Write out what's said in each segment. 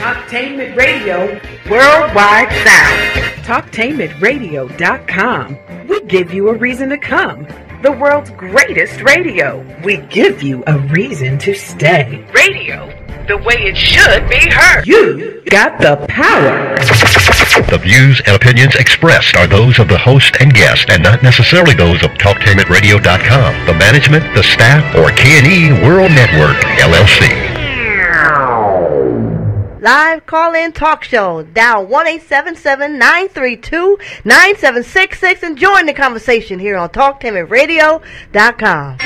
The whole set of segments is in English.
Talktainment Radio, worldwide sound. Talktainmentradio.com. We give you a reason to come. The world's greatest radio. We give you a reason to stay. Radio, the way it should be heard. You got the power. The views and opinions expressed are those of the host and guest and not necessarily those of TalkTainmentRadio.com, the management, the staff, or K&E World Network, LLC. Live call-in talk show. Dial 1-877-932-9766 and join the conversation here on TalkTainmentRadio.com.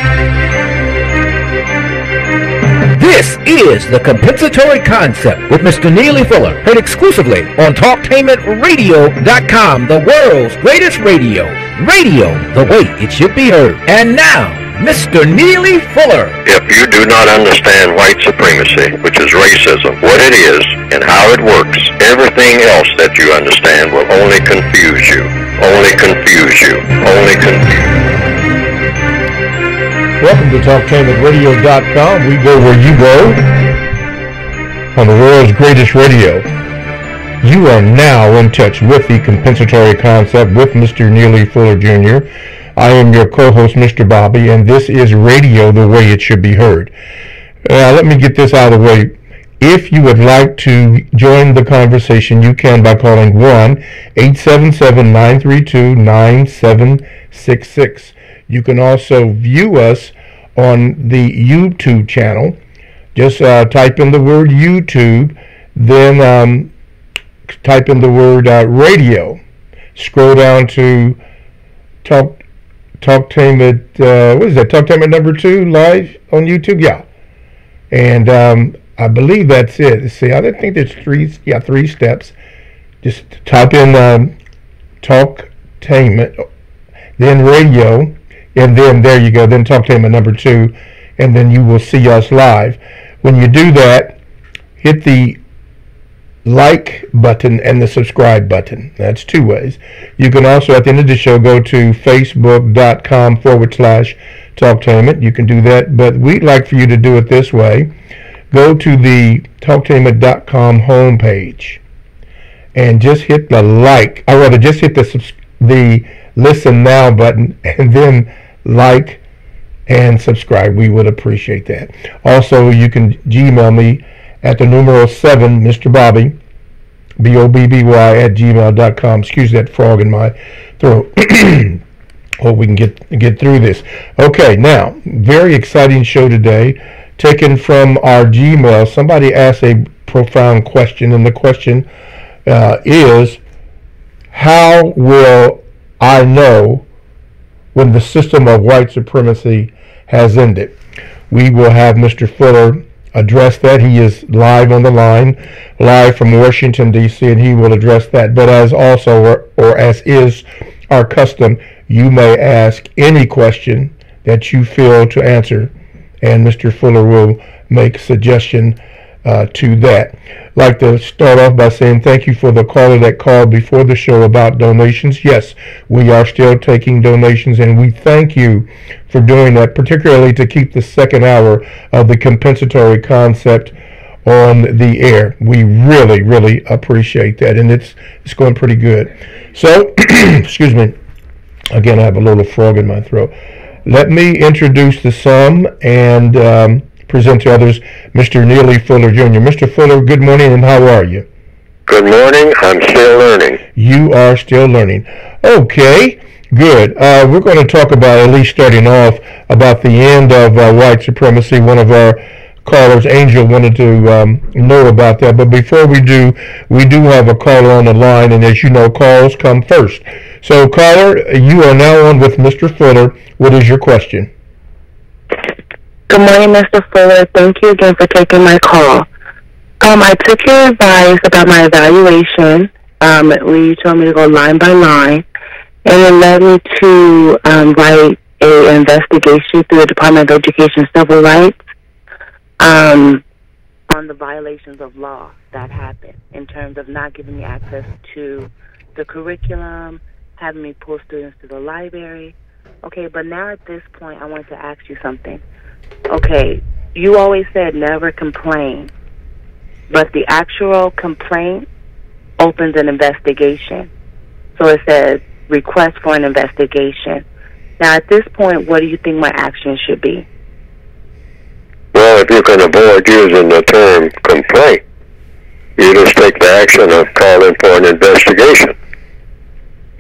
This is the Compensatory Concept with Mr. Neely Fuller, heard exclusively on TalkTainmentRadio.com, the world's greatest radio. Radio, the way it should be heard. And now, Mr. Neely Fuller. If you do not understand white supremacy, which is racism, what it is and how it works, everything else that you understand will only confuse you. Only confuse you. Only confuse you. Welcome to TalkTainmentRadio.com. We go where you go on the world's greatest radio. You are now in touch with the Compensatory Concept with Mr. Neely Fuller Jr. I am your co-host, Mr. Bobby, and this is radio the way it should be heard. Let me get this out of the way. If you would like to join the conversation, you can by calling 1-877-932-9766. You can also view us on the YouTube channel. Just type in the word YouTube, then type in the word radio. Scroll down to Talktainment, what is that? Talktainment number 2 live on YouTube? Yeah. And I believe that's it. Let's see, I think there's three steps. Just type in Talktainment, then radio, and then there you go, then Talktainment number 2, and then you will see us live. When you do that, hit the like button and the subscribe button. That's two ways. You can also, at the end of the show, go to facebook.com/Talktainment. You can do that, but we'd like for you to do it this way. Go to the Talktainment.com homepage and just hit the like, or rather just hit the listen now button and then like and subscribe. We would appreciate that. Also, you can Gmail me at the numeral 7, Mr. Bobby, BOBBY @gmail.com. Excuse that frog in my throat. Hope we can get through this. Okay, now, very exciting show today, taken from our Gmail. Somebody asked a profound question, and the question is, how will I know when the system of white supremacy has ended? We will have Mr. Fuller address that. He is live on the line, live from Washington, D.C., and he will address that. But as also, or as is our custom, you may ask any question that you feel to answer, and Mr. Fuller will make suggestion to that. I'd like to start off by saying thank you for the caller that called before the show about donations. Yes, we are still taking donations, and we thank you for doing that, particularly to keep the second hour of the Compensatory Concept on the air. We really, really appreciate that, and it's going pretty good. So, excuse me, again, I have a little frog in my throat. Let me introduce the sum and present to others Mr. Neely Fuller Jr. Mr. Fuller, good morning, and how are you? Good morning. I'm still learning. You are still learning. Okay, good. We're going to talk about, at least starting off, about the end of white supremacy. One of our callers, Angel, wanted to know about that. But before we do have a caller on the line, and as you know, calls come first. So, caller, you are now on with Mr. Fuller. What is your question? Good morning, Mr. Fuller. Thank you again for taking my call. I took your advice about my evaluation, where you told me to go line by line, and it led me to write an investigation through the Department of Education and Civil Rights on the violations of law that happened in terms of not giving me access to the curriculum, having me pull students to the library. Okay, but now at this point, I want to ask you something. Okay, you always said never complain. but the actual complaint opens an investigation. So it says, request for an investigation. Now, at this point, what do you think my action should be? Well, if you can avoid using the term complaint, you just take the action of calling for an investigation.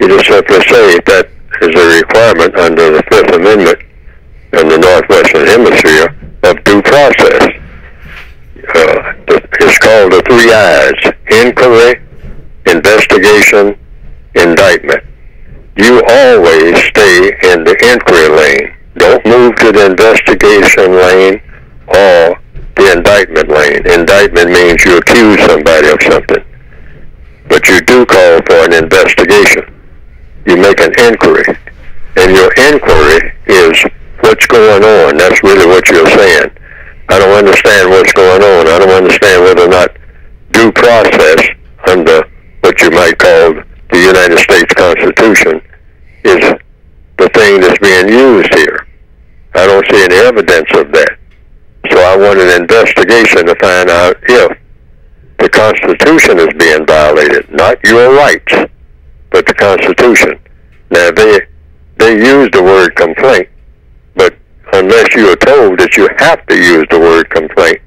You just simply say that is a requirement under the Fifth Amendment in the Northwestern Hemisphere of due process. It's called the 3 I's: inquiry, investigation, indictment. You always stay in the inquiry lane. Don't move to the investigation lane or the indictment lane. Indictment means you accuse somebody of something. But you do call for an investigation. You make an inquiry. And your inquiry is what's going on. That's really what you're saying. I don't understand what's going on. I don't understand whether or not due process under what you might call the United States Constitution is the thing that's being used here. I don't see any evidence of that. So I want an investigation to find out if the Constitution is being violated, not your rights, but the Constitution. Now, they use the word complaint, but unless you are told that you have to use the word complaint,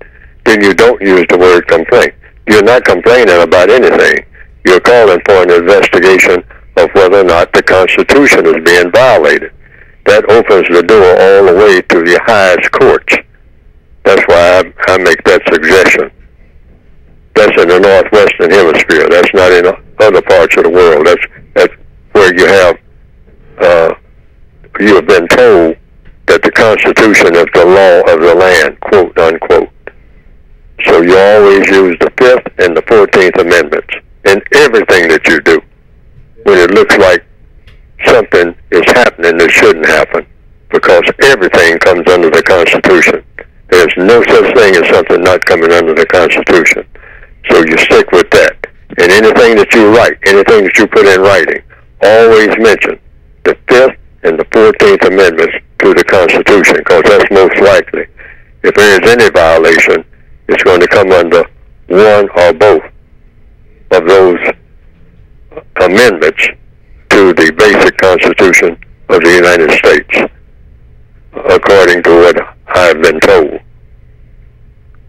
then you don't use the word complaint. You're not complaining about anything. You're calling for an investigation of whether or not the Constitution is being violated. That opens the door all the way to the highest courts. That's why I make that suggestion. That's in the Northwestern Hemisphere. That's not in other parts of the world. That's where you have been told that the Constitution is the law of the land, quote unquote. So you always use the 5th and the 14th Amendments in everything that you do when it looks like something is happening that shouldn't happen, because everything comes under the Constitution. There's no such thing as something not coming under the Constitution. So you stick with that. And anything that you write, anything that you put in writing, always mention the 5th and the 14th Amendments to the Constitution, because that's most likely. If there is any violation, it's going to come under one or both of those amendments to the basic Constitution of the United States, according to what I've been told.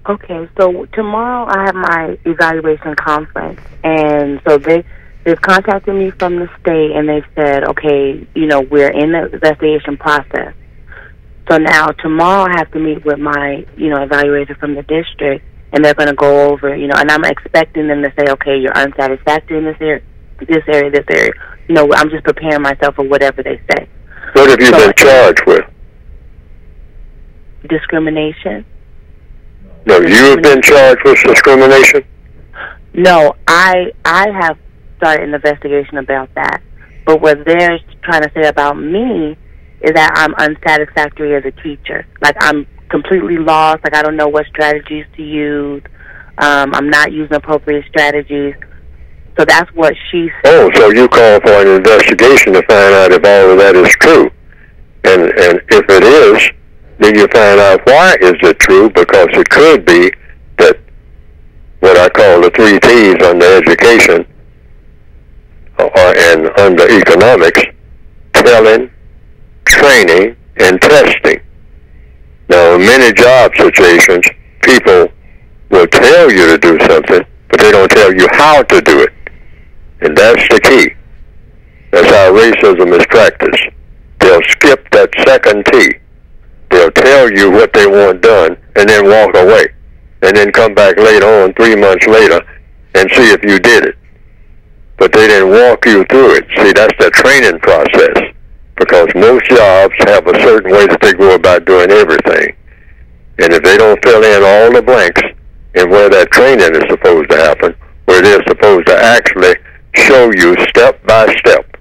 Okay, so tomorrow I have my evaluation conference, and so they've contacted me from the state, and they've said, okay, we're in the investigation process. So now tomorrow I have to meet with my, evaluator from the district, and they're going to go over, and I'm expecting them to say, okay, you're unsatisfactory in this area. I'm just preparing myself for whatever they say. What have you been charged with? Discrimination. No, you have been charged with discrimination? No, I have started an investigation about that. But what they're trying to say about me is that I'm unsatisfactory as a teacher. Like, I'm completely lost. Like, I don't know what strategies to use. I'm not using appropriate strategies. So that's what she said. Oh, so you call for an investigation to find out if all of that is true. And if it is, then you find out why is it true, because it could be that what I call the 3 T's under education and under economics: telling, training, and testing. Now, in many job situations, people will tell you to do something, but they don't tell you how to do it. And that's the key. That's how racism is practiced. They'll skip that second T. They'll tell you what they want done and then walk away, and then come back later on, 3 months later, and see if you did it. But they didn't walk you through it. See, that's the training process, because most jobs have a certain way that they go about doing everything. And if they don't fill in all the blanks in where that training is supposed to happen, where they're supposed to actually show you step by step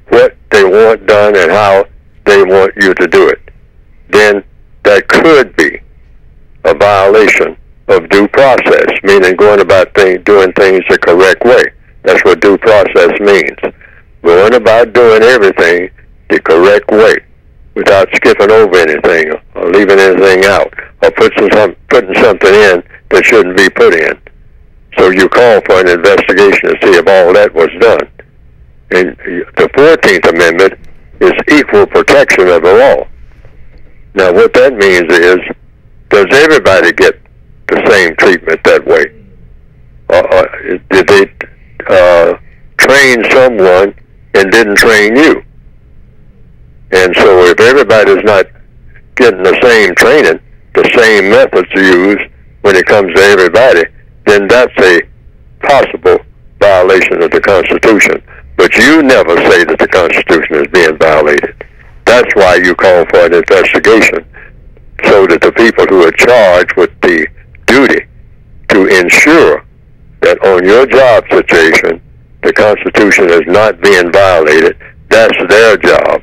what they want done and how they want you to do it, then that could be a violation of due process, meaning going about doing things the correct way. That's what due process means. Going about doing everything the correct way without skipping over anything or leaving anything out or putting something in that shouldn't be put in. So you call for an investigation to see if all that was done. And the 14th Amendment is equal protection of the law. Now, what that means is, does everybody get the same treatment that way? Did they train someone and didn't train you? And so if everybody's not getting the same training, the same methods used when it comes to everybody, then that's a possible violation of the Constitution. But you never say that the Constitution is being violated. That's why you call for an investigation, so that the people who are charged with the duty to ensure that on your job situation, the Constitution is not being violated, that's their job.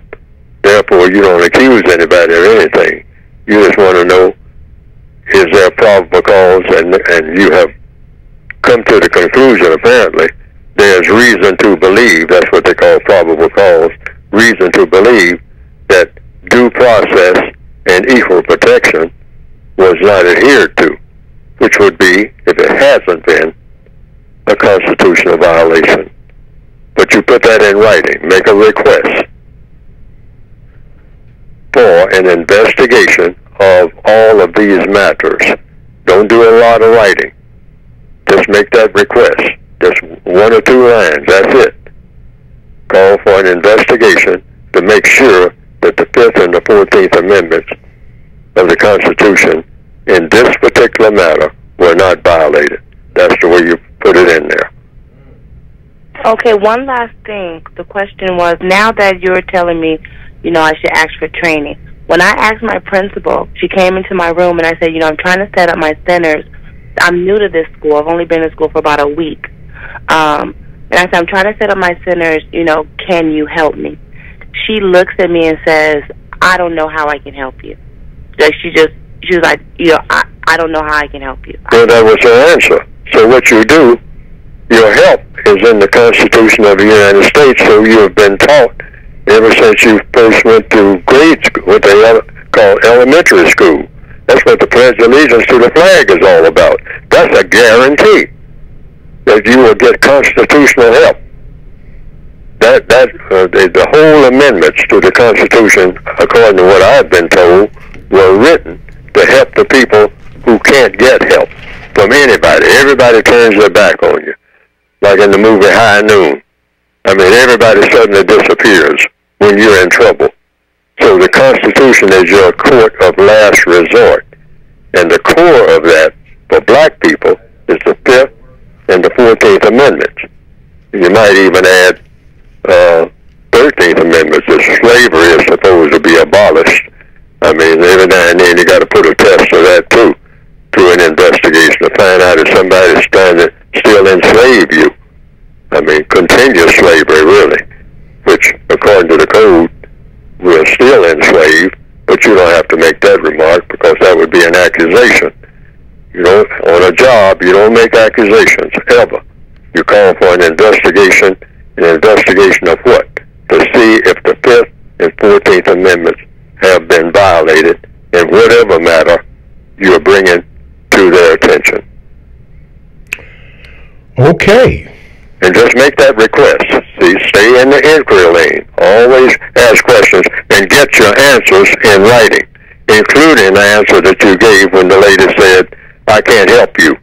Therefore, you don't accuse anybody of anything. You just want to know, is there probable cause, and you have come to the conclusion, apparently, there's reason to believe, that's what they call probable cause, reason to believe that due process and equal protection was not adhered to, which would be, if it hasn't been, a constitutional violation. But you put that in writing, make a request for an investigation of all of these matters. Don't do a lot of writing. Just make that request. Just 1 or 2 lines, that's it. Call for an investigation to make sure that the 5th and the 14th Amendments of the Constitution in this particular matter were not violated. That's the way you put it in there. Okay, one last thing. The question was, now that you're telling me, I should ask for training. When I asked my principal, she came into my room and I said, I'm trying to set up my centers. I'm new to this school. I've only been in school for about a week. And I said, I'm trying to set up my centers, can you help me? She looks at me and says, I don't know how I can help you. Like she was like, I don't know how I can help you. Well, that was her answer. So what you do, your help is in the Constitution of the United States, so you have been taught ever since you first went to grade school, what they call elementary school. That's what the Pledge of Allegiance to the flag is all about. That's a guarantee that you will get constitutional help. The whole amendments to the Constitution, according to what I've been told, were written to help the people who can't get help from anybody. Everybody turns their back on you, like in the movie High Noon. I mean, everybody suddenly disappears when you're in trouble. So the Constitution is your court of last resort. And the core of that, for black people, is the 5th and the 14th Amendments. You might even add 13th Amendment, that slavery is supposed to be abolished. I mean, every now and then you got to put a test to that too, through an investigation to find out if somebody's trying to still enslave you. I mean, continuous slavery, really, which, according to the code, we're still enslaved, but you don't have to make that remark because that would be an accusation. On a job, you don't make accusations, ever. You call for an investigation of what? To see if the 5th and 14th Amendments have been violated in whatever matter you're bringing to their attention. Okay. And just make that request. See, stay in the inquiry lane. Always ask questions and get your answers in writing, including the answer that you gave when the lady said, I can't help you.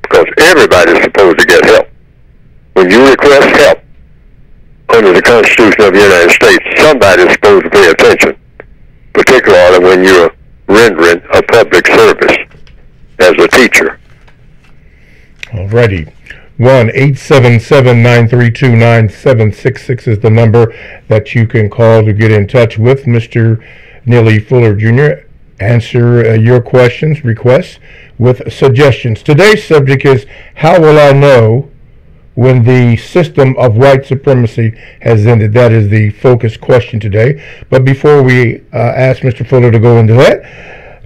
Because everybody's supposed to get help. When you request help under the Constitution of the United States, somebody's supposed to pay attention, particularly when you're rendering a public service as a teacher. Alrighty. 1-877-932-9766 is the number that you can call to get in touch with Mr. Neely Fuller Jr. Answer your questions, requests with suggestions. Today's subject is, how will I know when the system of white supremacy has ended? That is the focus question today. But before we ask Mr. Fuller to go into that,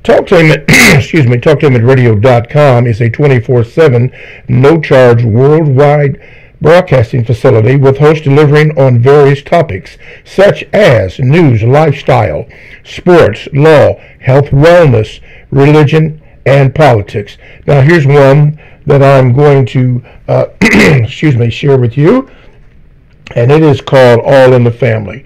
Talk to him at, talktahim@radio.com is a 24/7, no-charge worldwide broadcasting facility with hosts delivering on various topics such as news, lifestyle, sports, law, health, wellness, religion, and politics. Now here's one that I'm going to, share with you, and it is called All in the Family,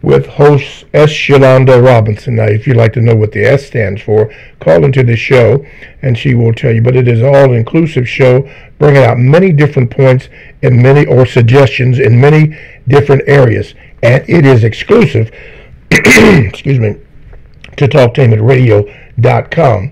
with host S. Yolanda Robinson. Now, if you'd like to know what the S stands for, call into the show, and she will tell you. But it is an all-inclusive show, bringing out many different points or suggestions in many different areas, and it is exclusive, to TalkTainmentRadio.com.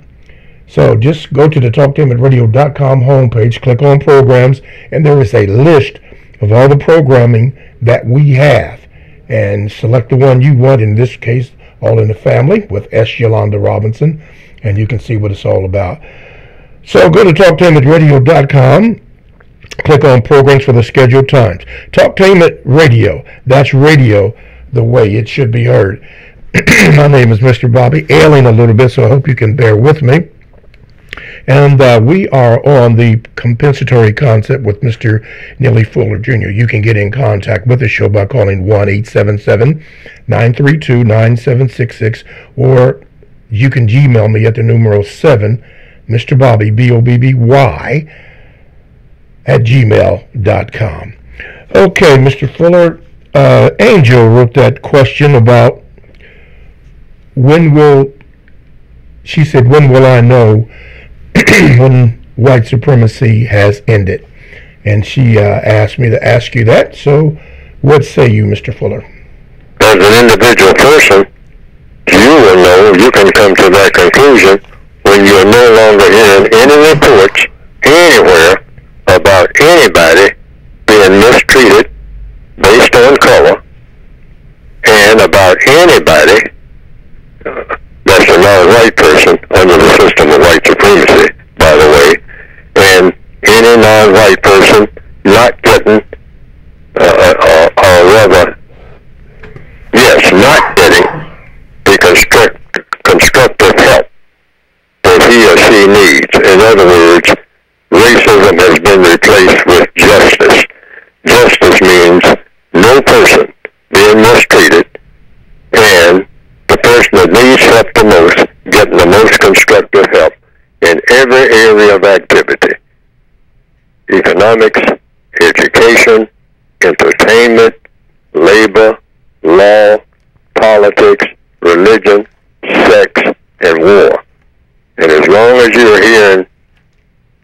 So just go to the TalkTainmentRadio.com homepage, click on programs, and there is a list of all the programming that we have. And select the one you want, in this case, All in the Family with S. Yolanda Robinson, and you can see what it's all about. So go to TalkTainmentRadio.com, click on programs for the scheduled times. Talktainment Radio, that's radio the way it should be heard. My name is Mr. Bobby, ailing a little bit, so I hope you can bear with me. And we are on the Compensatory Concept with Mr. Neely Fuller Jr. You can get in contact with the show by calling 1-877-932-9766, or you can Gmail me at the numero 7, Mr. Bobby, BOBBY, at gmail.com. Okay, Mr. Fuller, Angel wrote that question about when will I know when white supremacy has ended? And she asked me to ask you that. So what say you, Mr. Fuller? As an individual person, you will know, you can come to that conclusion when you're no longer hearing any reports anywhere about anybody being mistreated based on color, and about anybody that's a non-white person under the system of white supremacy, by the way, and any non-white person not getting, not getting the constructive help that he or she needs. In other words, racism has been replaced with justice. Justice means no person being mistreated, and the person that needs help the most getting the most constructive help in every area of activity: economics, education, entertainment, labor, law, politics, religion, sex, and war. And as long as you're hearing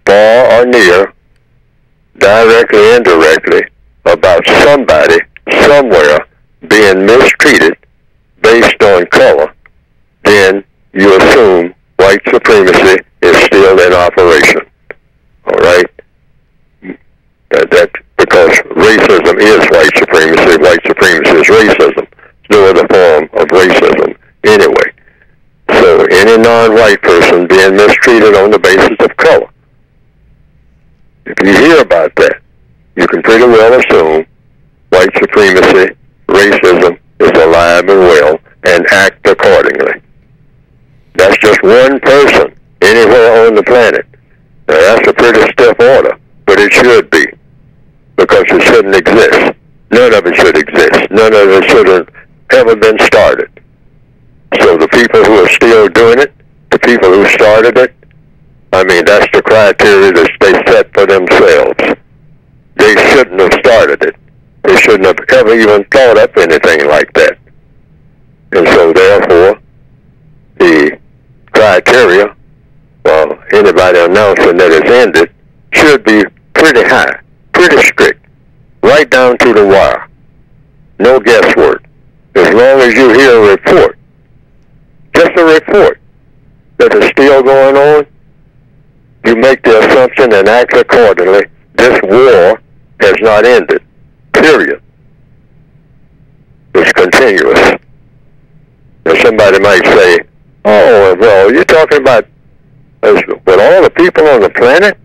far or near, directly and indirectly, about somebody somewhere being mistreated based on color, then you assume white supremacy is still in operation. All right? That's because racism is white supremacy. White supremacy is racism. It's no other form of racism anyway. So any non-white person being mistreated on the basis of color, if you hear about that, you can pretty well assume white supremacy, racism is alive and well, and act accordingly. That's just one person anywhere on the planet. Now, that's a pretty stiff order, but it should be, because it shouldn't exist. None of it should exist. None of it should have ever been started. So the people who are still doing it, the people who started it, I mean, that's the criteria that they set for themselves. They shouldn't have started it. They shouldn't have ever even thought up anything like that. And so therefore, the criteria for anybody announcing that it's ended should be pretty high, pretty strict, right down to the wire. No guesswork. As long as you hear a report, just a report, that it's still going on, you make the assumption and act accordingly. This war has not ended. Period. It's continuous. And somebody might say, oh, well, you're talking about with all the people on the planet,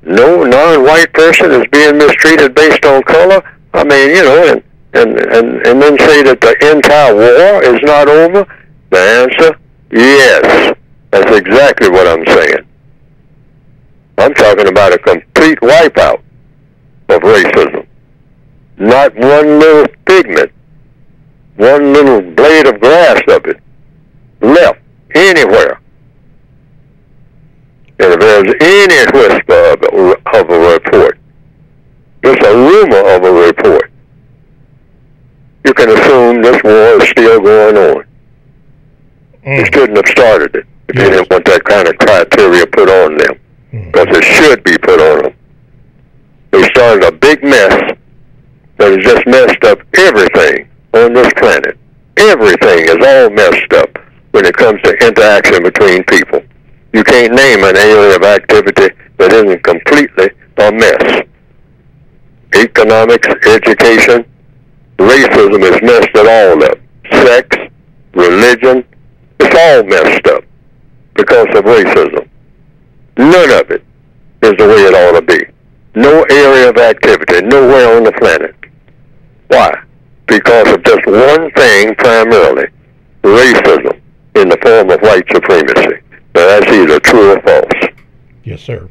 no non-white person is being mistreated based on color? I mean, you know, and then say that the entire war is not over? The answer, yes. That's exactly what I'm saying. I'm talking about a complete wipeout of racism. Not one little pigment, one little blade of grass of it left anywhere. And if there's any whisper of a report, just a rumor of a report, you can assume this war is still going on. You shouldn't have started it if you didn't want that kind of criteria put on them, because it should be put on them. They started a big mess that has just messed up everything on this planet. Everything is all messed up when it comes to interaction between people. You can't name an area of activity that isn't completely a mess. Economics, education, racism has messed it all up. Sex, religion, it's all messed up because of racism. None of it is the way it ought to be. No area of activity, nowhere on the planet. Why? Because of just one thing primarily, racism in the form of white supremacy. Now that's either true or false. Yes, sir.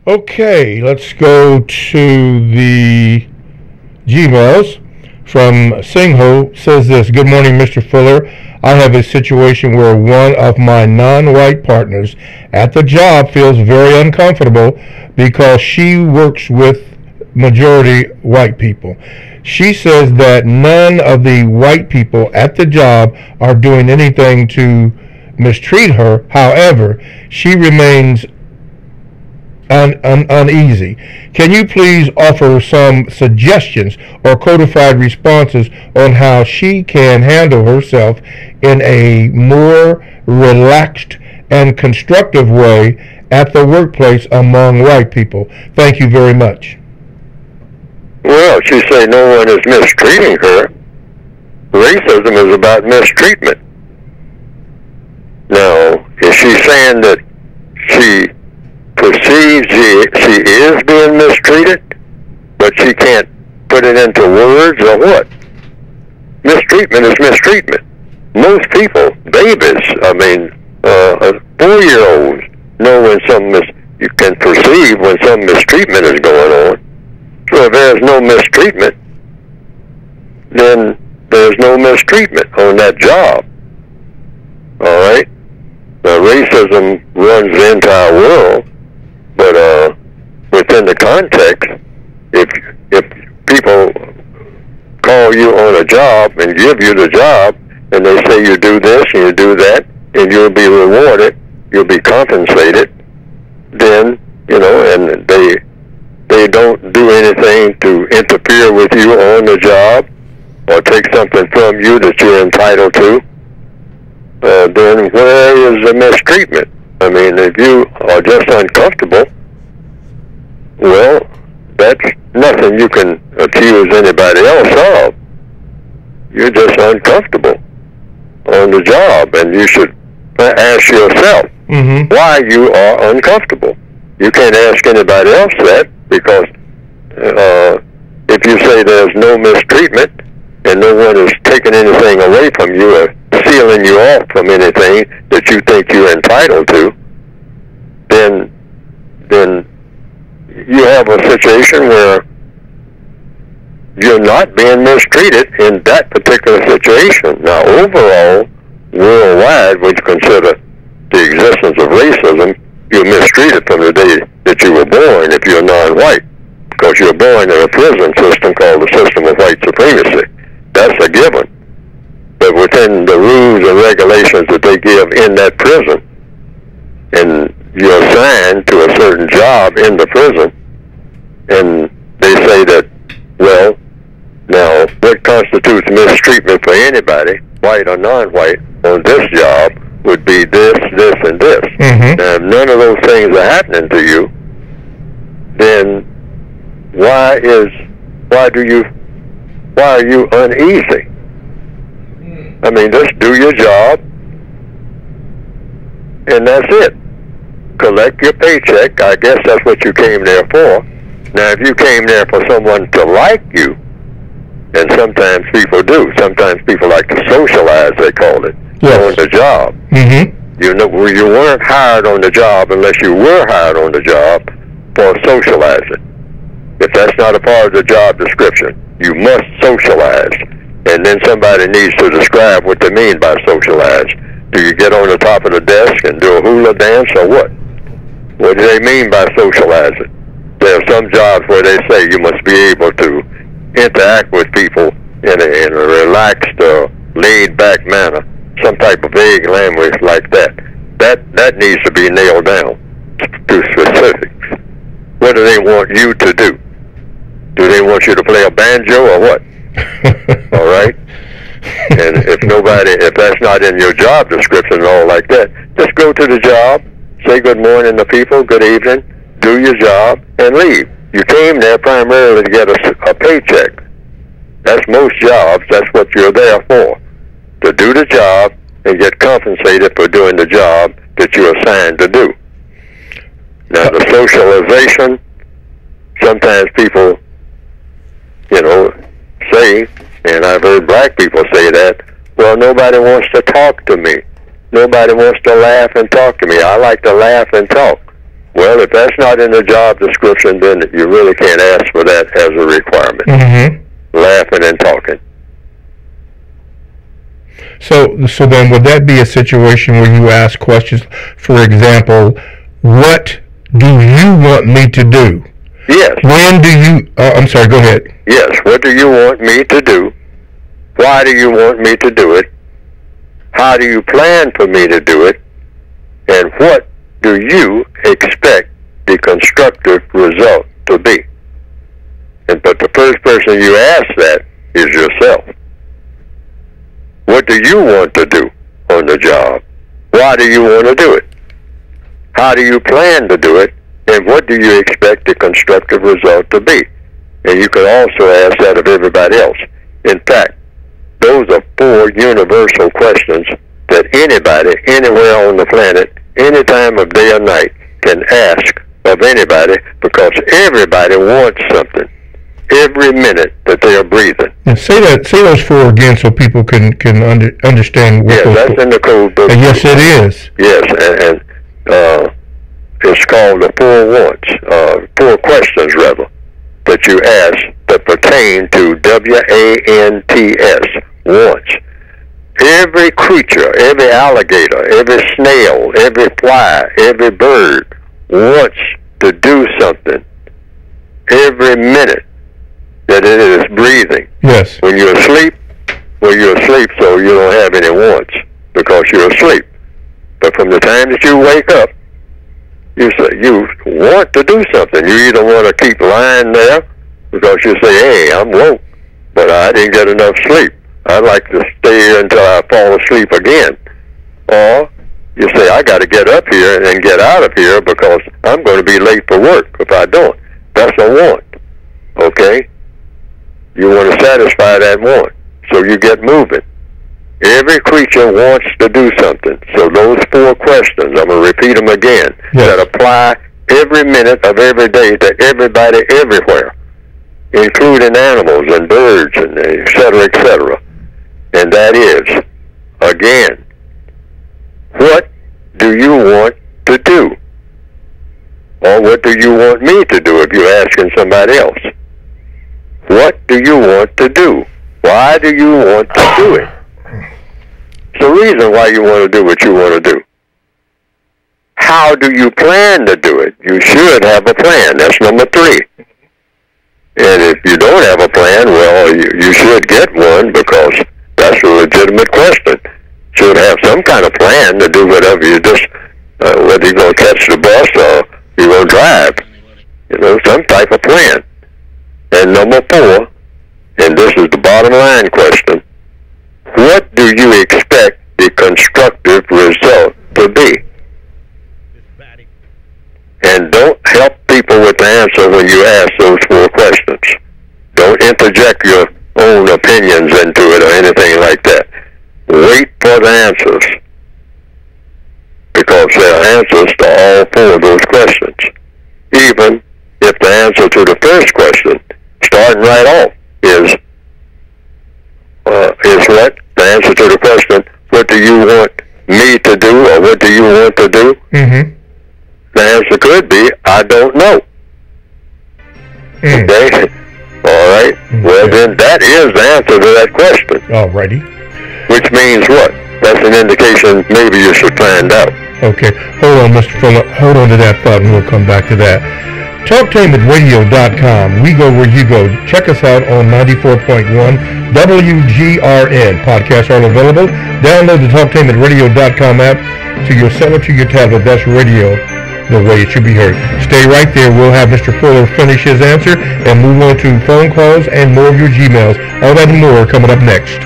Okay, let's go to the Gmails. From Singho says this: Good morning, Mr. Fuller. I have a situation where one of my non-white partners at the job feels very uncomfortable because she works with majority white people. She says that none of the white people at the job are doing anything to mistreat her. However, she remains uneasy. Can you please offer some suggestions or codified responses on how she can handle herself in a more relaxed and constructive way at the workplace among white people? Thank you very much. Well, she say no one is mistreating her. Racism is about mistreatment. Now, is she saying that she perceives she is being mistreated, but she can't put it into words, or what? Mistreatment is mistreatment. Most people, babies, 4-year-olds, know when you can perceive when some mistreatment is going on. So if there's no mistreatment, then there's no mistreatment on that job. All right? Now, racism runs the entire world, but within the context, if people call you on a job and give you the job, and they say you do this and you do that, and you'll be rewarded, you'll be compensated, then, and they don't do anything to interfere with you on the job or take something from you that you're entitled to, then where is the mistreatment? I mean, if you are just uncomfortable, well, that's nothing you can accuse anybody else of. You're just uncomfortable on the job, and you should ask yourself why you are uncomfortable. You can't ask anybody else that, because if you say there's no mistreatment and no one is taking anything away from you or sealing you off from anything that you think you're entitled to, then you have a situation where you're not being mistreated in that particular situation. Now, overall, worldwide, when you consider the existence of racism, you're mistreated from the day that you were born if you're non-white, because you're born in a prison system called the system of white supremacy. That's a given. But within the rules and regulations that they give in that prison, and you're assigned to a certain job in the prison, and they say that, well, now, what constitutes mistreatment for anybody, white or non-white, on this job would be this, this, and this. Now, if none of those things are happening to you, then why are you uneasy? I mean, just do your job, and that's it. Collect your paycheck. I guess that's what you came there for. Now, if you came there for someone to like you, and sometimes people do. Sometimes people like to socialize, they call it, on the job. You weren't hired on the job unless you were hired on the job for socializing. If that's not a part of the job description, you must socialize. And then somebody needs to describe what they mean by socialize. Do you get on the top of the desk and do a hula dance or what? What do they mean by socializing? There are some jobs where they say you must be able to interact with people in a relaxed, laid-back manner, some type of vague language like that. That needs to be nailed down to specifics. What do they want you to do? Do they want you to play a banjo or what? All right? And if that's not in your job description and all like that, just go to the job, say good morning to people, good evening, do your job, and leave. You came there primarily to get a paycheck. That's most jobs. That's what you're there for, to do the job and get compensated for doing the job that you're assigned to do. Now, the socialization, sometimes people, say, and I've heard black people say that, well, nobody wants to talk to me. Nobody wants to laugh and talk to me. I like to laugh and talk. Well, if that's not in the job description, then you really can't ask for that as a requirement. Mm-hmm. Laughing and talking. So then would that be a situation where you ask questions, for example, what do you want me to do? Yes. When do you, I'm sorry, go ahead. Yes, what do you want me to do? Why do you want me to do it? How do you plan for me to do it? And what do you expect the constructive result to be? But the first person you ask that is yourself. What do you want to do on the job? Why do you want to do it? How do you plan to do it? And what do you expect the constructive result to be? And you could also ask that of everybody else. In fact, those are 4 universal questions that anybody, anywhere on the planet, any time of day or night, can ask of anybody, because everybody wants something every minute that they are breathing. And say those 4 again so people can understand what those. Yes, that's in the code book. Yes, it is. Yes, and it's called the 4 wants, 4 questions rather, that you ask that pertain to WANTS, wants. Every creature, every alligator, every snail, every fly, every bird wants to do something every minute that it is breathing. Yes. When you're asleep, you're asleep, so you don't have any wants because you're asleep. But from the time that you wake up, you want to do something. You either want to keep lying there because you say, hey, I'm woke, but I didn't get enough sleep. I'd like to stay here until I fall asleep again. Or you say, I got to get up here and get out of here because I'm going to be late for work if I don't. That's a want. Okay? You want to satisfy that want. So you get moving. Every creature wants to do something. So those 4 questions, I'm going to repeat them again, that apply every minute of every day to everybody everywhere, including animals and birds and et cetera, et cetera. And that is, again, what do you want to do? Or what do you want me to do if you're asking somebody else? What do you want to do? Why do you want to do it? It's the reason why you want to do what you want to do. How do you plan to do it? You should have a plan. That's number 3. And if you don't have a plan, well, you should get one, because that's a legitimate question. Should have some kind of plan to do whatever you just, whether you're going to catch the bus or you're going to drive. Some type of plan. And number 4, and this is the bottom line question, what do you expect the constructive result to be? And don't help people with the answer when you ask those 4 questions. Don't interject your own opinions into it or anything like that. Wait for the answers, because there are answers to all 4 of those questions. Even if the answer to the first question, starting right off, is what? The answer to the question, what do you want me to do, or what do you want to do? Mm-hmm. The answer could be, I don't know. Okay? All right? Okay. Well, then that is the answer to that question. All righty. Which means what? That's an indication maybe you should find out. Okay, hold on, Mr. Fuller. Hold on to that thought, and we'll come back to that. TalkTainMenRadio.com. We go where you go. Check us out on 94.1 WGRN. Podcasts are available. Download the TalkTainMenRadio.com app to your cell or to your tablet. That's radio, the way it should be heard. Stay right there. We'll have Mr. Fuller finish his answer and move on to phone calls and more of your Gmails. All that and more coming up next.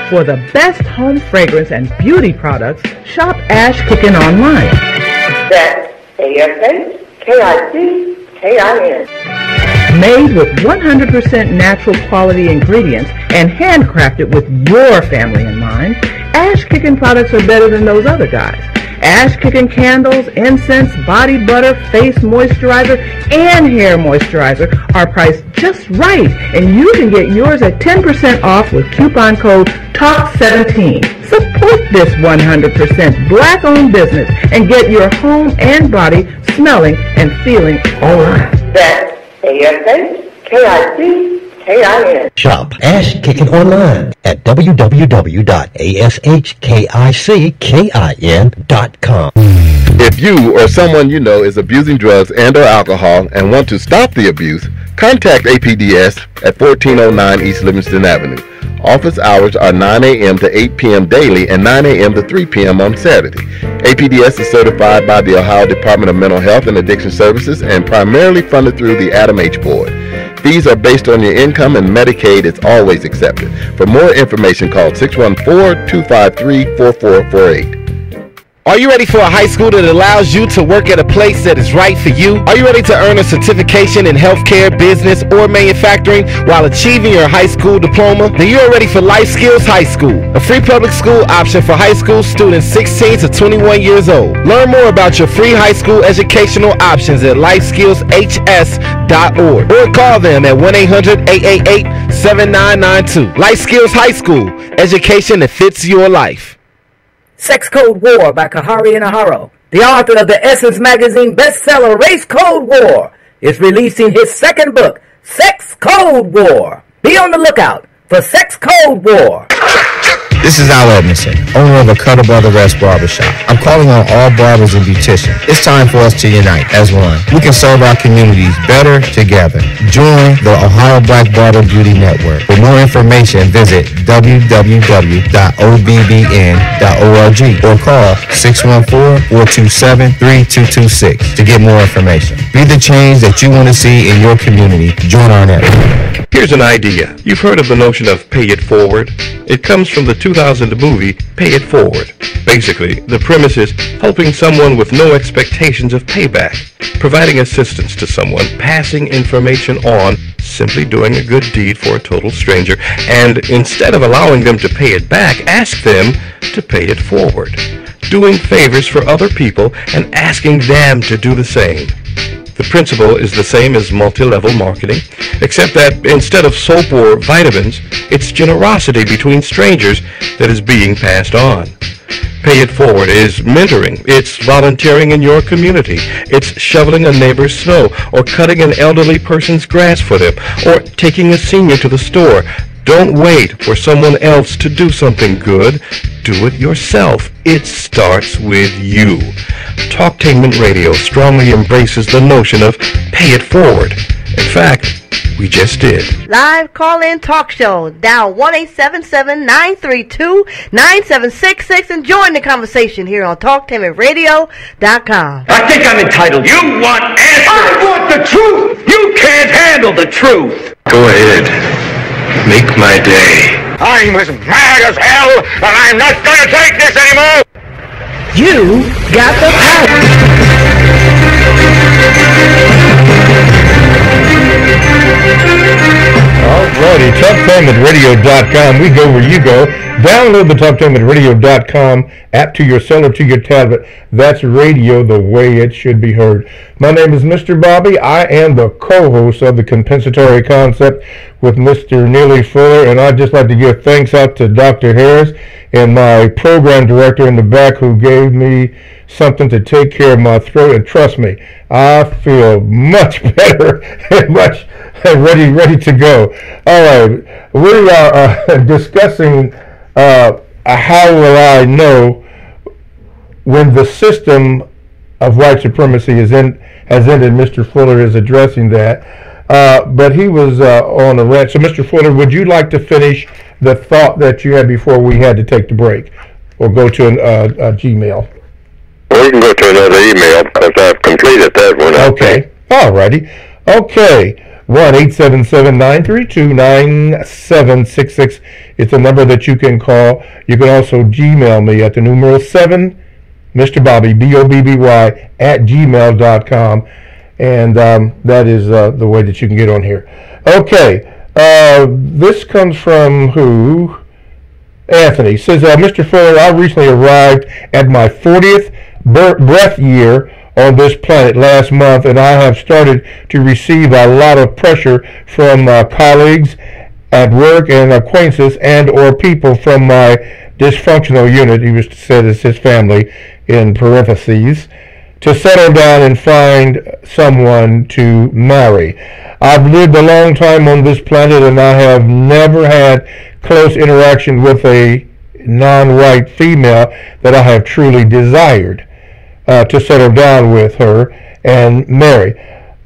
For the best home fragrance and beauty products, shop Ash Kickin online. That's ASHKICKIN. Made with 100% natural quality ingredients and handcrafted with your family in mind, Ash Kickin products are better than those other guys. Ash Kickin candles, incense, body butter, face moisturizer, and hair moisturizer are priced just right, and you can get yours at 10% off with coupon code TALK17. Support this 100% black-owned business and get your home and body smelling and feeling all right. That's ASHKICKIN. Shop Ash Kickin online at www.ashkickin.com. If you or someone you know is abusing drugs and or alcohol and want to stop the abuse, contact APDS at 1409 East Livingston Avenue. Office hours are 9 a.m. to 8 p.m. daily and 9 a.m. to 3 p.m. on Saturday. APDS is certified by the Ohio Department of Mental Health and Addiction Services and primarily funded through the Adam H. Board. Fees are based on your income and Medicaid is always accepted. For more information, call 614-253-4448. Are you ready for a high school that allows you to work at a place that is right for you? Are you ready to earn a certification in healthcare, business, or manufacturing while achieving your high school diploma? Then you are ready for Life Skills High School, a free public school option for high school students 16 to 21 years old. Learn more about your free high school educational options at lifeskillshs.org or call them at 1-800-888-7992. Life Skills High School, education that fits your life. Sex Code War by Kahari Inaharo, the author of the Essence magazine bestseller Race Code War, is releasing his second book, Sex Code War. Be on the lookout for Sex Code War. This is Al Edmondson, owner of a Cutter Brother Rest Barbershop. I'm calling on all barbers and beauticians. It's time for us to unite as one. We can serve our communities better together. Join the Ohio Black Barber Beauty Network. For more information, visit www.obbn.org or call 614-427-3226 to get more information. Be the change that you want to see in your community. Join our network. Here's an idea. You've heard of the notion of pay it forward? It comes from the 2000 movie Pay It Forward. Basically, the premise is helping someone with no expectations of payback, providing assistance to someone, passing information on, simply doing a good deed for a total stranger, and instead of allowing them to pay it back, ask them to pay it forward, doing favors for other people and asking them to do the same. The principle is the same as multi-level marketing, except that instead of soap or vitamins, it's generosity between strangers that is being passed on. Pay It Forward is mentoring, it's volunteering in your community, it's shoveling a neighbor's snow, or cutting an elderly person's grass for them, or taking a senior to the store. Don't wait for someone else to do something good. Do it yourself. It starts with you. Talktainment Radio strongly embraces the notion of pay it forward. In fact, we just did. Live call-in talk show. Dial 1-877-932-9766 and join the conversation here on TalkTainmentRadio.com. I think I'm entitled. You want answers. I want the truth. You can't handle the truth. Go ahead. Make my day. I'm as mad as hell, and I'm not going to take this anymore. You got the power. Alrighty, TalkTainmentRadio.com. We go where you go. Download the TalkTainmentRadio.com app to your cell or to your tablet. That's radio the way it should be heard. My name is Mr. Bobby. I am the co-host of the Compensatory Concept with Mr. Neely Fuller, and I'd just like to give thanks out to Dr. Harris and my program director in the back who gave me something to take care of my throat, and trust me, I feel much better and much ready to go. All right, we are discussing how will I know when the system of white supremacy has ended. Mr. Fuller is addressing that, but he was on a rant. So, Mr. Fuller, would you like to finish the thought that you had before we had to take the break, or go to a Gmail? Well, you can go to another email because I've completed that one. Okay. All righty. Okay. 1-877-932-9766 is the number that you can call. You can also Gmail me at the numeral 7, Mr. Bobby, BOBBY, at gmail.com. And that is the way that you can get on here. Okay. This comes from who? Anthony. Says, Mr. Fuller, I recently arrived at my 40th breath year on this planet last month, and I have started to receive a lot of pressure from colleagues at work and acquaintances and or people from my dysfunctional unit, he was said as his family in parentheses, to settle down and find someone to marry. I've lived a long time on this planet, and I have never had close interaction with a non-white female that I have truly desired to settle down with her and marry.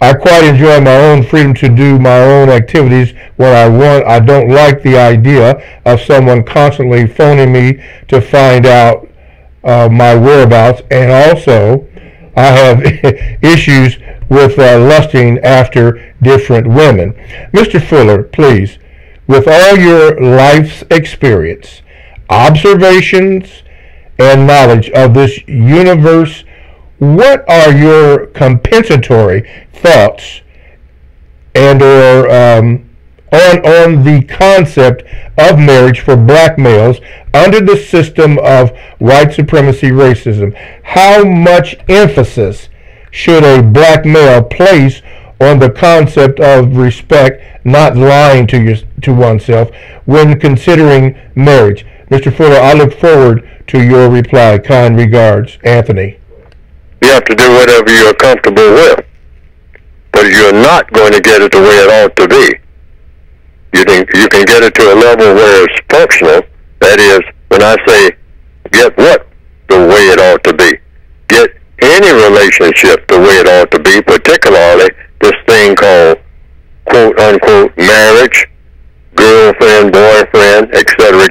I quite enjoy my own freedom to do my own activities when I want. I don't like the idea of someone constantly phoning me to find out my whereabouts, and also I have issues with lusting after different women. Mr. Fuller, please, with all your life's experience, observations, and knowledge of this universe, what are your compensatory thoughts and or on the concept of marriage for black males under the system of white supremacy racism? How much emphasis should a black male place on the concept of respect, not lying to oneself, when considering marriage? Mr. Fuller, I look forward to your reply. Kind regards, Anthony. You have to do whatever you're comfortable with, but you're not going to get it the way it ought to be. You can get it to a level where it's functional. That is, when I say get what the way it ought to be, get any relationship the way it ought to be, particularly this thing called quote unquote marriage, girlfriend, boyfriend, etc.,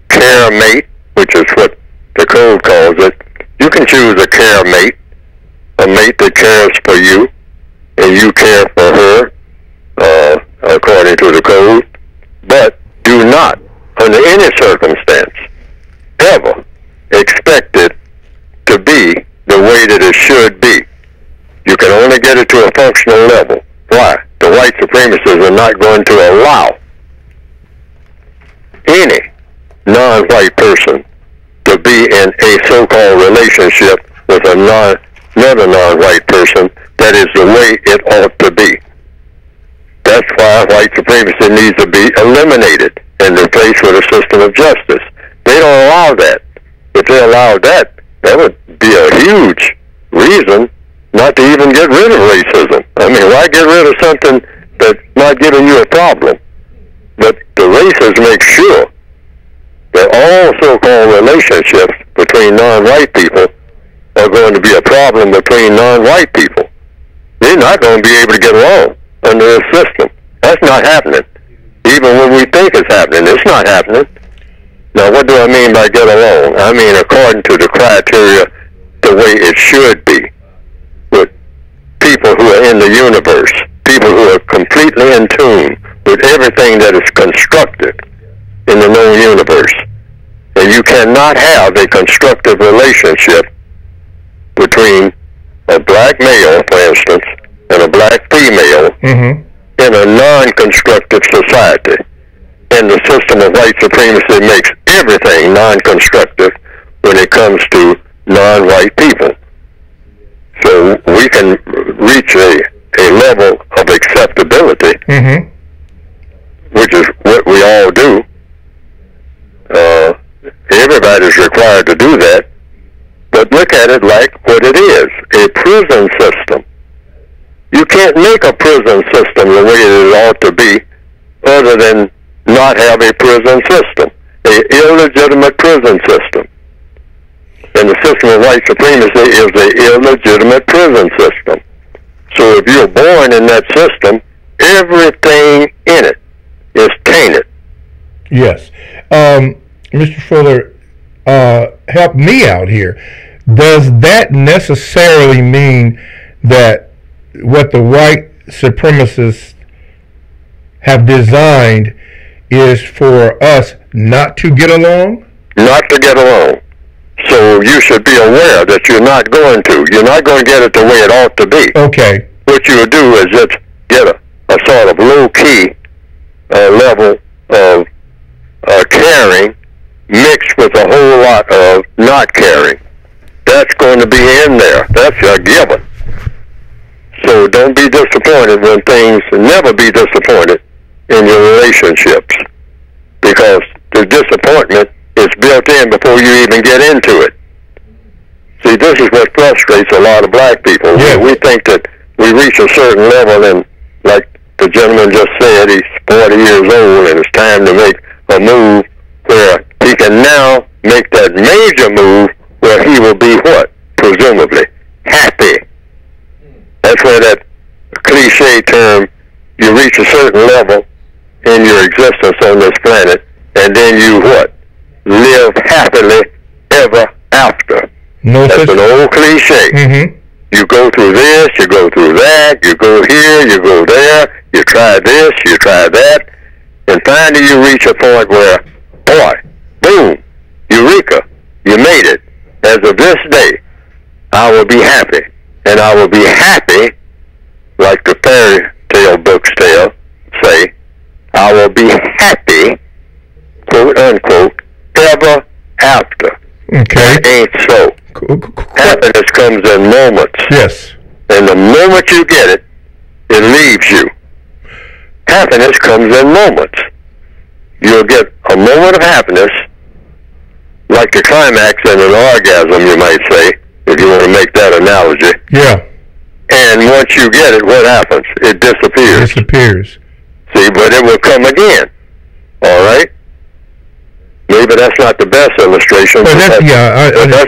care mate, which is what the code calls it. You can choose a care mate, a mate that cares for you, and you care for her, according to the code. But do not, under any circumstance, ever expect it to be the way that it should be. You can only get it to a functional level. Why? The white supremacists are not going to allow any non-white person to be in a so-called relationship with another non-white person that is the way it ought to be. That's why white supremacy needs to be eliminated and replaced with a system of justice. They don't allow that. If they allowed that, that would be a huge reason not to even get rid of racism. I mean, why get rid of something that's not giving you a problem? But the racists make sure that all so-called relationships between non-white people are going to be a problem between non-white people. They're not going to be able to get along under this system. That's not happening. Even when we think it's happening, it's not happening. Now, what do I mean by get along? I mean according to the criteria, the way it should be, with people who are in the universe, people who are completely in tune with everything that is constructed in the known universe. And you cannot have a constructive relationship between a black male, for instance, and a black female in a non-constructive society. And the system of white supremacy makes everything non-constructive when it comes to non-white people. So we can reach a level of acceptability, which is what we all do. Everybody's required to do that, But look at it like what it is, a prison system. You can't make a prison system the way it ought to be other than not have a prison system, an illegitimate prison system. And the system of white supremacy is an illegitimate prison system. So if you're born in that system, everything in it is tainted. Yes. Mr. Fuller, help me out here. Does that necessarily mean that what the white supremacists have designed is for us not to get along? Not to get along. So you should be aware that you're not going to. You're not going to get it the way it ought to be. Okay. What you would do is just get a sort of low-key level of caring mixed with a whole lot of not caring. That's going to be in there. That's a given. So don't be disappointed when things, never be disappointed in your relationships, because the disappointment is built in before you even get into it. See, this is what frustrates a lot of black people. Yeah. We think that we reach a certain level, and like the gentleman just said, he's 40 years old and it's time to make a move where he can now make that major move where he will be what? Presumably happy. That's where that cliche term, you reach a certain level in your existence on this planet, and then you what? Live happily ever after. No, that's an old cliche. Mm-hmm. You go through this, you go through that, you go here, you go there, you try this, you try that, and finally you reach a point where, boy, boom, eureka, you made it. As of this day, I will be happy. And I will be happy, like the fairy tale books say, I will be happy, quote unquote, ever after. Okay. That ain't so. Happiness comes in moments. Yes. And the moment you get it, it leaves you. Happiness comes in moments. You'll get a moment of happiness, like the climax in an orgasm, you might say, if you want to make that analogy. Yeah. And once you get it, what happens? It disappears. Disappears. See, but it will come again. All right? Maybe that's not the best illustration, but that's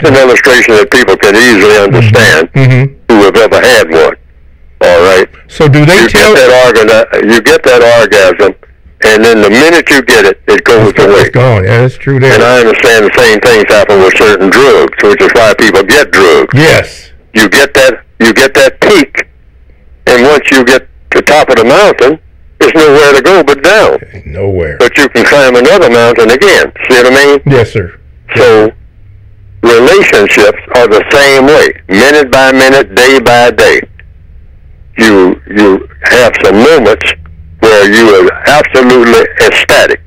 an illustration that people can easily understand who have ever had one. All right? So do they you get that orgasm, and then the minute you get it, it goes away. It's gone. Yeah, that's true there. And I understand the same things happen with certain drugs, which is why people get drugs. Yes. You get that peak, and once you get to the top of the mountain, there's nowhere to go but down. Nowhere. But you can climb another mountain again. See what I mean? Yes, sir. So relationships are the same way, minute by minute, day by day. You have some moments where you are absolutely ecstatic,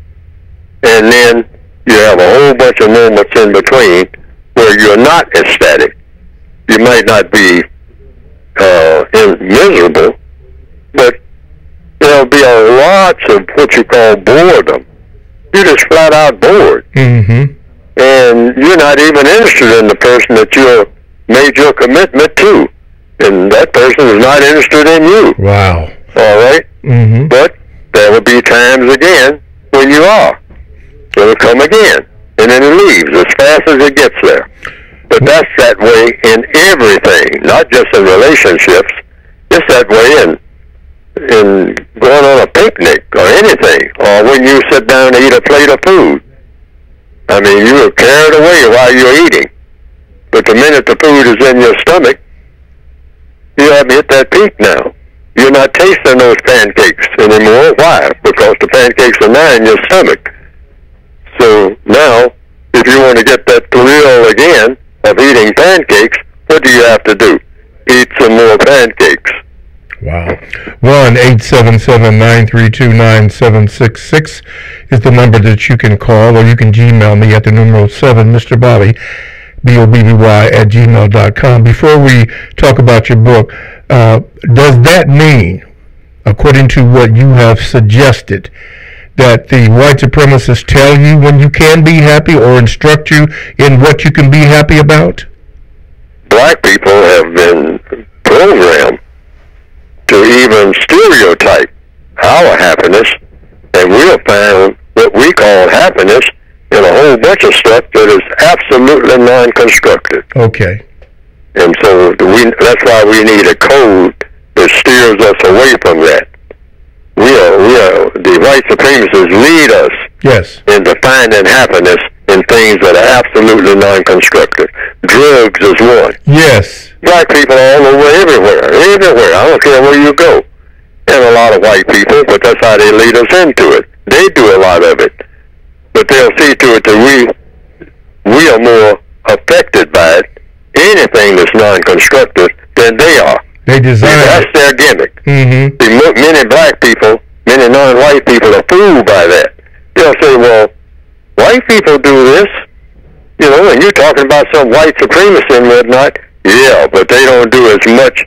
and then you have a whole bunch of moments in between where you're not ecstatic. You might not be miserable, but there'll be a lots of what you call boredom. You're just flat out bored. Mm-hmm. And you're not even interested in the person that you made your commitment to. And that person is not interested in you. Wow. All right? Mm-hmm. But there will be times again when you are. It'll come again. And then it leaves as fast as it gets there. But that's that way in everything, not just in relationships. It's that way in going on a picnic or anything, or when you sit down to eat a plate of food. I mean, you are carried away while you're eating. But the minute the food is in your stomach, you haven't hit that peak now. You're not tasting those pancakes anymore. Why? Because the pancakes are now in your stomach. So now, if you want to get that thrill again of eating pancakes, what do you have to do? Eat some more pancakes. Wow. 1-877-932-9766 is the number that you can call, or you can Gmail me at the numeral 7, Mr. Bobby, BOBBY at gmail.com. Before we talk about your book, does that mean, according to what you have suggested, that the white supremacists tell you when you can be happy or instruct you in what you can be happy about? black people have been programmed to even stereotype our happiness, and we'll find what we call happiness in a whole bunch of stuff that is absolutely non-constructive. Okay. And so that's why we need a code that steers us away from that. The white supremacists lead us into finding happiness in things that are absolutely non-constructive. Drugs is one. Yes. Black people all over, everywhere. I don't care where you go. And a lot of white people, but that's how they lead us into it. They do a lot of it. But they'll see to it that we are more affected by it, anything that's non-constructive, than they are. They design that's their gimmick. Mm-hmm. Many black people, many non-white people are fooled by that. They'll say, well, white people do this, and you're talking about some white supremacy and whatnot. Yeah, but they don't do as much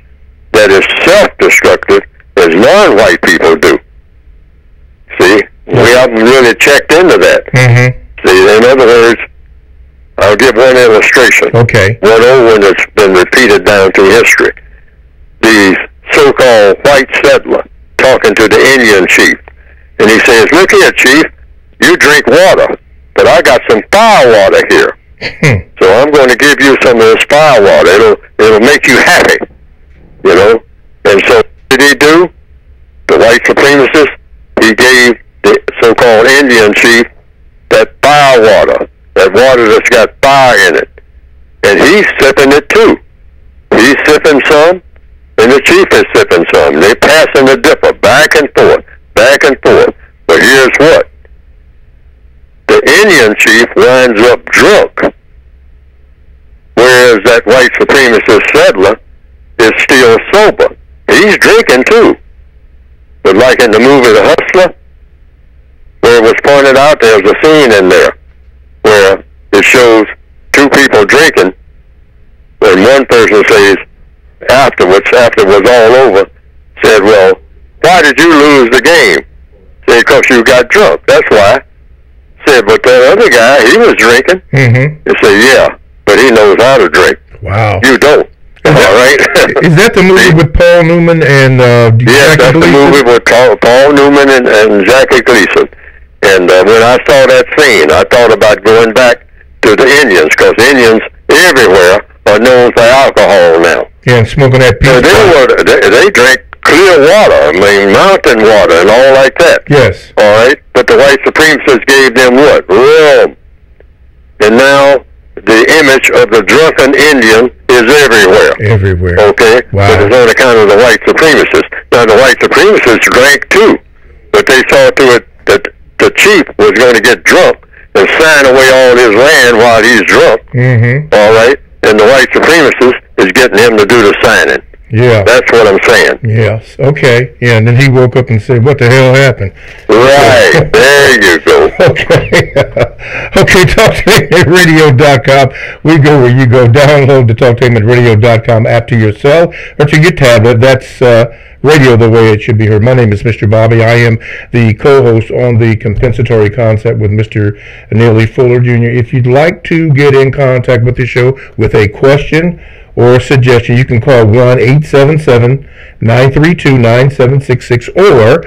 that is self-destructive as non-white people do. See? We haven't really checked into that. Mm-hmm. See, in other words, I'll give one illustration. Okay. One old one that's been repeated down through history. The so-called white settler talking to the Indian chief. And he says, look here, chief, you drink water, but I got some fire water here. So I'm going to give you some of this fire water. It'll make you happy, And so what did he do? The white supremacist, he gave the so-called Indian chief that fire water, that water that's got fire in it. And he's sipping it too. He's sipping some, and the chief is sipping some. They're passing the dipper back and forth, back and forth. But here's what. The Indian chief winds up drunk, whereas that white supremacist settler is still sober. He's drinking too. But like in the movie The Hustler, where it was pointed out, there's a scene in there where it shows two people drinking, and one person says, afterwards, after it was all over, said, well, why did you lose the game? Said, because you got drunk. That's why. Said, but that other guy, he was drinking. Mm-hmm. He said, yeah, but he knows how to drink. Wow. You don't. All right? Is that the movie with Paul Newman and yes, that's Gleason? the movie with Paul Newman and Jackie Gleason. And when I saw that scene, I thought about going back to the Indians, because Indians everywhere are known for alcohol now. Yeah, and smoking that peach. They drink clear water, mountain water and all like that. Yes. All right? But the white supremacists gave them what? Rum. And now the image of the drunken Indian is everywhere. Everywhere. Okay? Wow. But it's on account of the white supremacists. Now, the white supremacists drank too, but they saw to it that the chief was going to get drunk and sign away all his land while he's drunk. Mm-hmm. All right? And the white supremacist is getting him to do the signing. Yeah. That's what I'm saying. Yes. Okay. Yeah, and then he woke up and said, what the hell happened? Right. There you go. Okay. Okay, TalkTainmentRadio.com. We go where you go. Download the TalkTainmentRadio.com app to your cell or to your tablet. That's radio the way it should be heard. My name is Mr. Bobby. I am the co-host on the Compensatory Concept with Mr. Neely Fuller Jr. If you'd like to get in contact with the show with a question or a suggestion, you can call 1-877-932-9766, or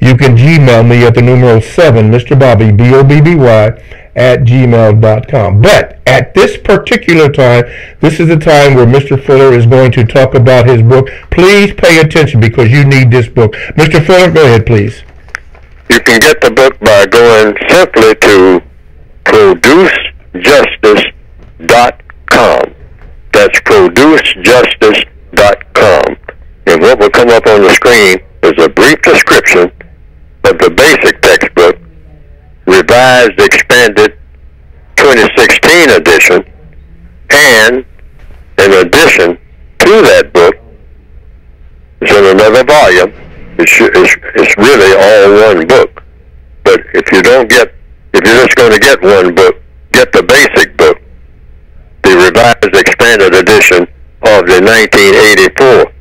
you can Gmail me at the numeral 7, Mr. Bobby, B-O-B-B-Y, at gmail.com. But at this particular time, this is the time where Mr. Fuller is going to talk about his book. Please pay attention because you need this book. Mr. Fuller, go ahead, please. You can get the book by going simply to producejustice.com. That's producejustice.com. And what will come up on the screen is a brief description of the basic textbook, revised, expanded 2016 edition, and in addition to that book, it's in another volume. It's really all one book. But if you're just going to get one book, get the basic book, the revised, expanded edition of the 1984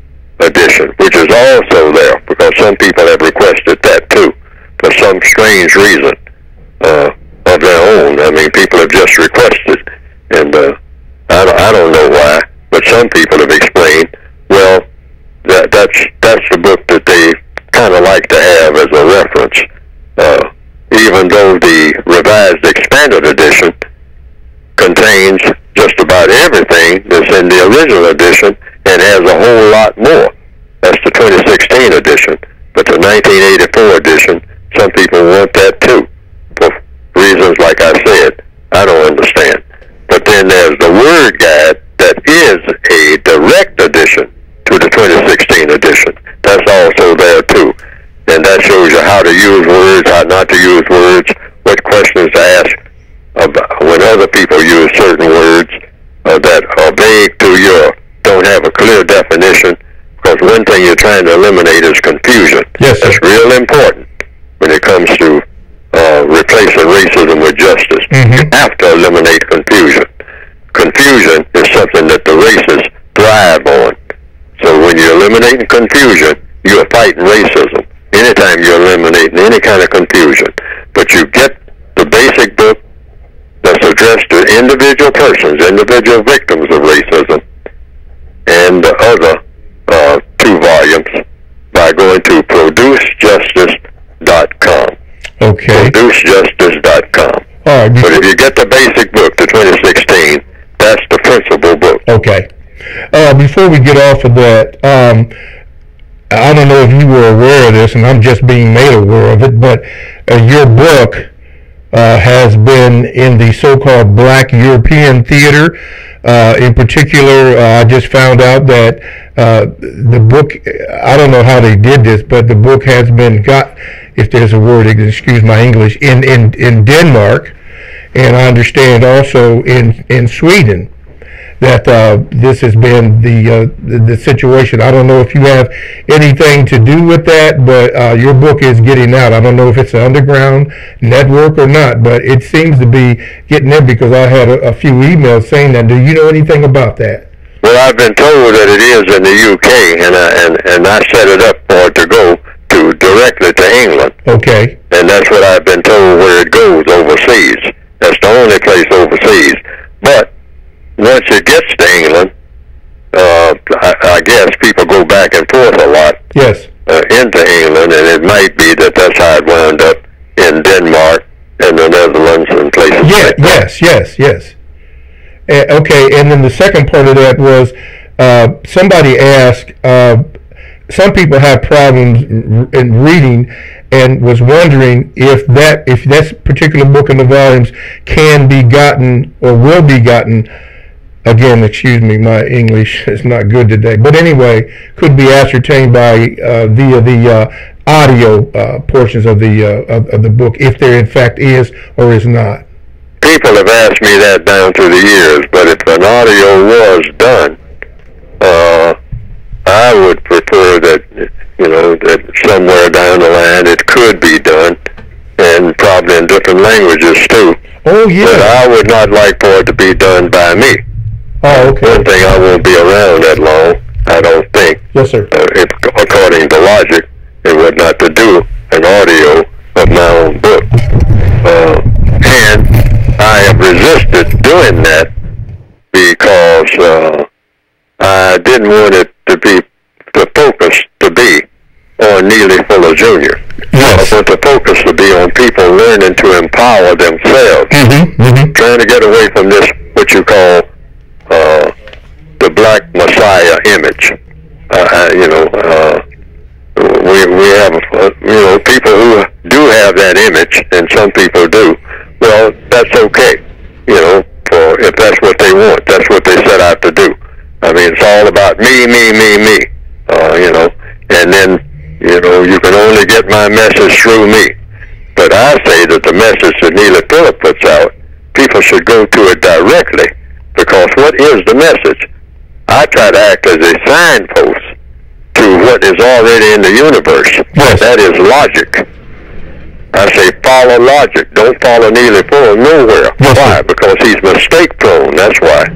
edition, which is also there, because some people have requested that too, for some strange reason of their own. I mean, people have just requested, and I don't know why, but some people have explained, well, that's the book that they kind of like to have as a reference. Even though the revised expanded edition contains just about everything that's in the original edition and has a whole lot more. That's the 2016 edition. But the 1984 edition, some people want that too, for reasons like I said, I don't understand. But then there's the Word Guide that is a direct addition to the 2016 edition. That's also there too. And that shows you how to use words, how not to use words, what questions to ask about when other people use certain words that are vague to you, don't have a clear definition, because one thing you're trying to eliminate is confusion. Yes, sir. That's real important when it comes to replacing racism with justice. Mm-hmm. You have to eliminate confusion. Confusion is something that the racists thrive on. So when you're eliminating confusion, you're fighting racism. Anytime you're eliminating any kind of confusion. But you get the basic book that's addressed to individual persons, individual victims of racism, and the other 2 volumes by going to producejustice.com. Okay. Producejustice.com. All right. But if you get the basic book, the 2016, that's the principal book. Okay. Before we get off of that, I don't know if you were aware of this, and I'm just being made aware of it, but your book has been in the so-called Black European theater. In particular, I just found out that the book, I don't know how they did this, but the book has been got, if there's a word, excuse my English, in Denmark, and I understand also in Sweden. That this has been the situation. I don't know if you have anything to do with that, but your book is getting out. I don't know if it's an underground network or not, but it seems to be getting in, because I had a few emails saying that. Do you know anything about that? Well, I've been told that it is in the UK, and I set it up for it to go to directly to England. Okay. And that's what I've been told, where it goes overseas. That's the only place overseas. But once it gets to England, I guess people go back and forth a lot. Yes. Into England, and it might be that that's how it wound up in Denmark and the Netherlands and places like that. Yes. Okay, and then the second part of that was somebody asked, some people have problems in reading, and was wondering if that particular book in the volumes can be gotten or will be gotten. Again, excuse me, my English is not good today. But anyway, could be ascertained by via the audio portions of the book, if there in fact is or is not. People have asked me that down through the years, but if an audio was done, I would prefer that, that somewhere down the line it could be done, and probably in different languages too. Oh, yeah. But I would not like for it to be done by me. Oh, okay. One thing, I won't be around that long, I don't think. Yes, sir. If, according to logic, it would not to do an audio of my own book. And I have resisted doing that because I didn't want it to be, the focus to be on Neely Fuller Jr. Yes. I want the focus to be on people learning to empower themselves. Trying to get away from this, what you call, the Black Messiah image. We have, people who do have that image, and some people do. Well, that's okay, for if that's what they want, that's what they set out to do. I mean, it's all about me, and then, you can only get my message through me. But I say that the message that Neely Fuller puts out, people should go to it directly, because what is the message? I try to act as a signpost to what is already in the universe. Yes. That is logic. I say follow logic. Don't follow Neely Fuller nowhere. Yes, why? sir. Because he's mistake prone. That's why.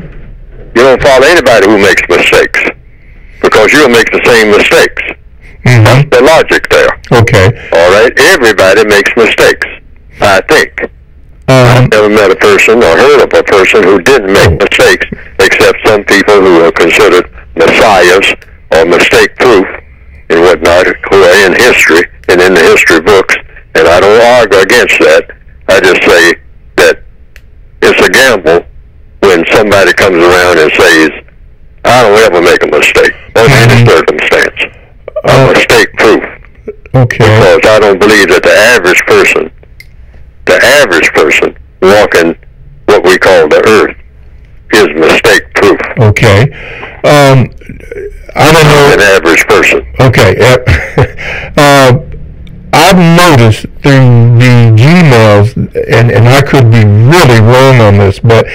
You don't follow anybody who makes mistakes, because you'll make the same mistakes. That's the logic there. Okay. All right? Everybody makes mistakes, I think. I've never met a person or heard of a person who didn't make mistakes, except some people who are considered messiahs or mistake-proof and whatnot, who are in history and in the history books, and I don't argue against that. I just say that it's a gamble when somebody comes around and says, I don't ever make a mistake under any circumstance. I'm mistake-proof. Okay. Because I don't believe that the average person walking what we call the earth is mistake-proof. Okay. I don't know. An average person. Okay. I've noticed through the Gmails, and I could be really wrong on this, but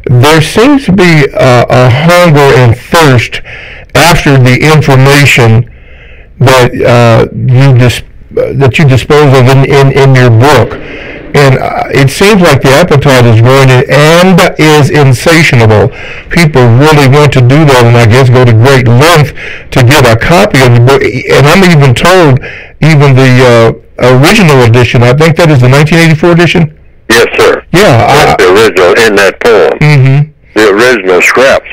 there seems to be a hunger and thirst after the information that you dispose of in your book. And it seems like the appetite is growing and is insatiable. People really want to do that, and I guess go to great length to get a copy of the book. And I'm even told, even the original edition, I think that is the 1984 edition? Yes, sir. Yeah. The original in that poem. Mm-hmm. The original scraps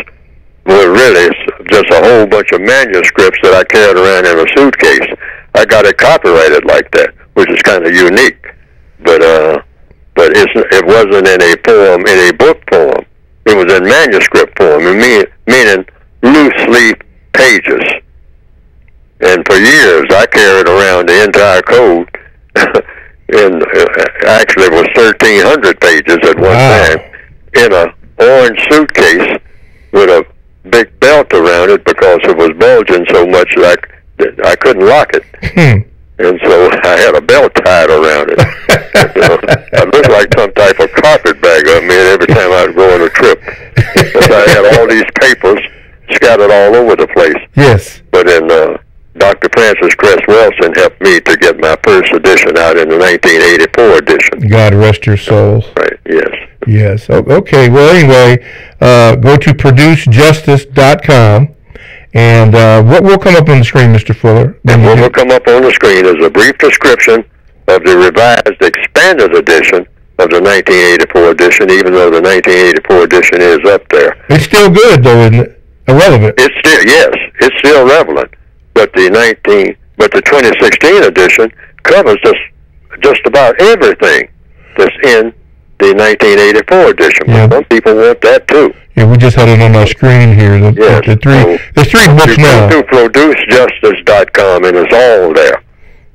were really just a whole bunch of manuscripts that I carried around in a suitcase. I got it copyrighted like that, which is kind of unique. But it wasn't in a poem, in a book poem. It was in manuscript form, meaning loose leaf pages. And for years, I carried around the entire code, and actually it was 1,300 pages at one time, in a orange suitcase with a big belt around it because it was bulging so much that I couldn't lock it. And so I had a belt tied around it. I looked like some type of carpetbagger, every time I would go on a trip. Because I had all these papers scattered all over the place. Yes. But then Dr. Francis Cress Wilson helped me to get my first edition out in the 1984 edition. God rest your soul. Right, yes. Yes. Okay, well, anyway, go to producejustice.com. And what will come up on the screen, Mr. Fuller? And what will come up on the screen is a brief description of the revised expanded edition of the 1984 edition, even though the 1984 edition is up there. It's still good, though, isn't it? Irrelevant. It's still, yes, it's still relevant. But the 2016 edition covers just about everything that's in the 1984 edition. Yeah. Some people want that too. Yeah, we just had it on our screen here. There's three books now. You go to producejustice.com and it's all there.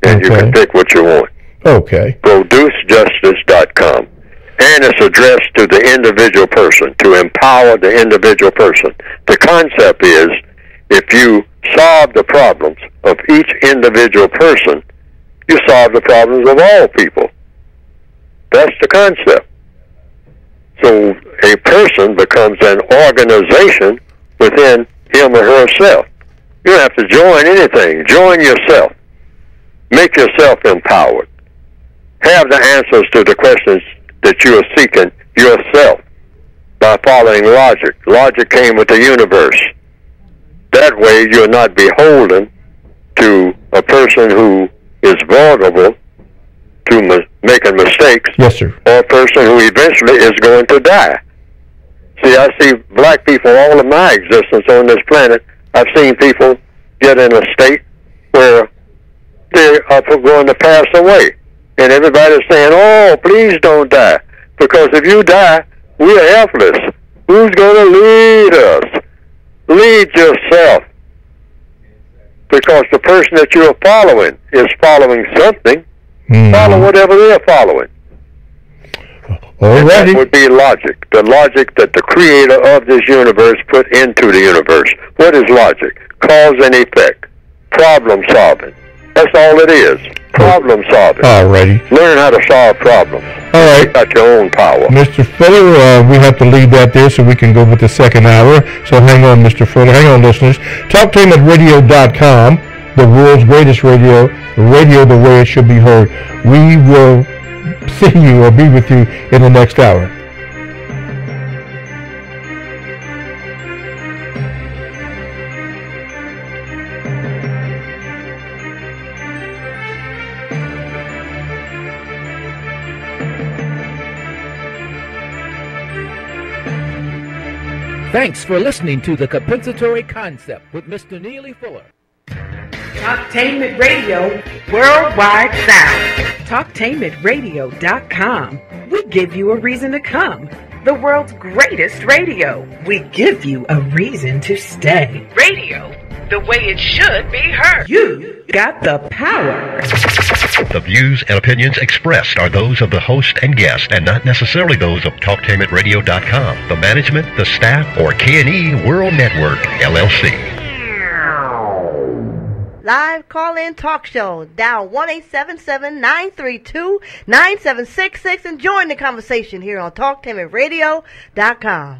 And you can pick what you want. Okay. Producejustice.com. And it's addressed to the individual person, to empower the individual person. The concept is, if you solve the problems of each individual person, you solve the problems of all people. That's the concept. So a person becomes an organization within him or herself. You don't have to join anything. Join yourself. Make yourself empowered. Have the answers to the questions that you are seeking yourself by following logic. Logic came with the universe. That way you're not beholden to a person who is vulnerable to making mistakes. Yes, sir. Or a person who eventually is going to die. See, I see black people all of my existence on this planet. I've seen people get in a state where they are going to pass away. And everybody's saying, oh, please don't die. Because if you die, we are helpless. Who's going to lead us? Lead yourself. Because the person that you are following is following something. Follow whatever they're following. Alrighty. That would be logic. The logic that the creator of this universe put into the universe. What is logic? Cause and effect. Problem solving. That's all it is. Problem solving. Alrighty. Learn how to solve problems. All right. You got your own power. Mr. Fuller, we have to leave that there so we can go with the second hour. So hang on, Mr. Fuller. Hang on, listeners. TalkToHim@radio.com, the world's greatest radio the way it should be heard. We will see you or be with you in the next hour. Thanks for listening to the Compensatory Concept with Mr. Neely Fuller. Talktainment Radio, worldwide sound. Talktainmentradio.com. We give you a reason to come. The world's greatest radio. We give you a reason to stay. Radio, the way it should be heard. You got the power. The views and opinions expressed are those of the host and guest and not necessarily those of TalkTainmentRadio.com, the management, the staff, or K&E World Network, LLC. Live call-in talk show. Dial 1-877-932-9766 and join the conversation here on TalkTainmentRadio.com.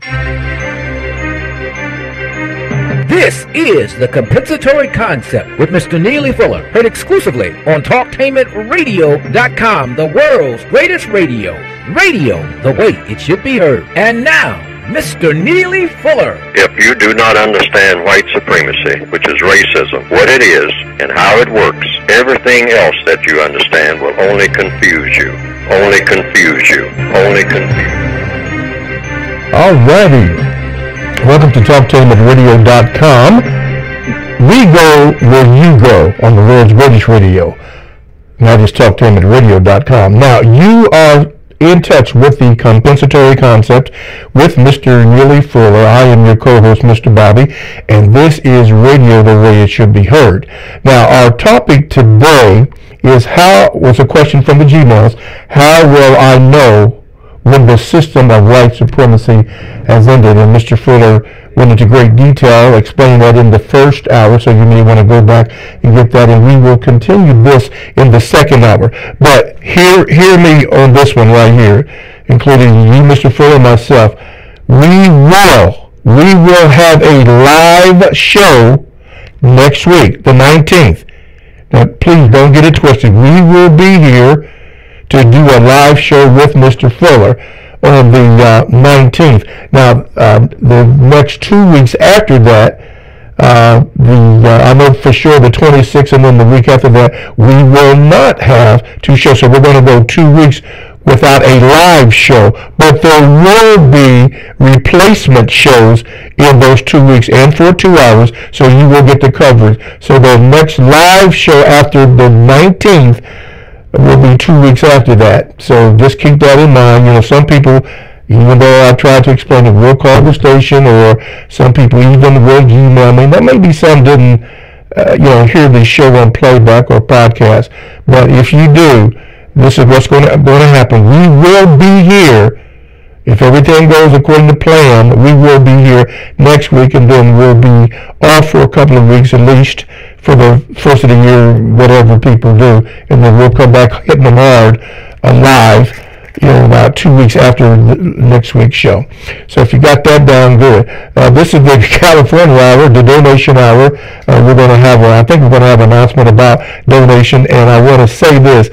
This is the Compensatory Concept with Mr. Neely Fuller, heard exclusively on TalkTainmentRadio.com, the world's greatest radio. Radio, the way it should be heard. And now, Mr. Neely Fuller. If you do not understand white supremacy, which is racism, what it is and how it works, everything else that you understand will only confuse you. Only confuse you. Only confuse you. Alrighty. Welcome to TalkTainmentRadio.com. We go where you go on the world's greatest radio. That is TalkTainmentRadio.com. Now, you are in touch with the Compensatory Concept with Mr. Neely Fuller. I am your co-host, Mr. Bobby, and this is radio the way it should be heard. Now, our topic today is was a question from the Gmails. How will I know when the system of white supremacy has ended? And Mr. Fuller went into great detail explaining that in the first hour, so you may want to go back and get that, and we will continue this in the second hour. But hear me on this one right here, including you, Mr. Fuller, and myself. We will have a live show next week, the 19th. Now, please don't get it twisted. We will be here to do a live show with Mr. Fuller on the 19th. Now, the next 2 weeks after that, I know for sure the 26th, and then the week after that, we will not have two shows. So we're going to go 2 weeks without a live show, but there will be replacement shows in those 2 weeks and for 2 hours, so you will get the coverage. So the next live show after the 19th will be 2 weeks after that. So just keep that in mind. You know, some people, even though I tried to explain it, will call the station, or some people even will email me. There may be some didn't, hear the show on playback or podcast. But if you do, this is what's going to happen. We will be here. If everything goes according to plan, we will be here next week, and then we'll be off for a couple of weeks at least for the first of the year, whatever people do, and then we'll come back hitting them hard live, about 2 weeks after next week's show. So if you got that down, good. This is the California hour, the donation hour. We're going to have, I think we're going to have an announcement about donation, and I want to say this.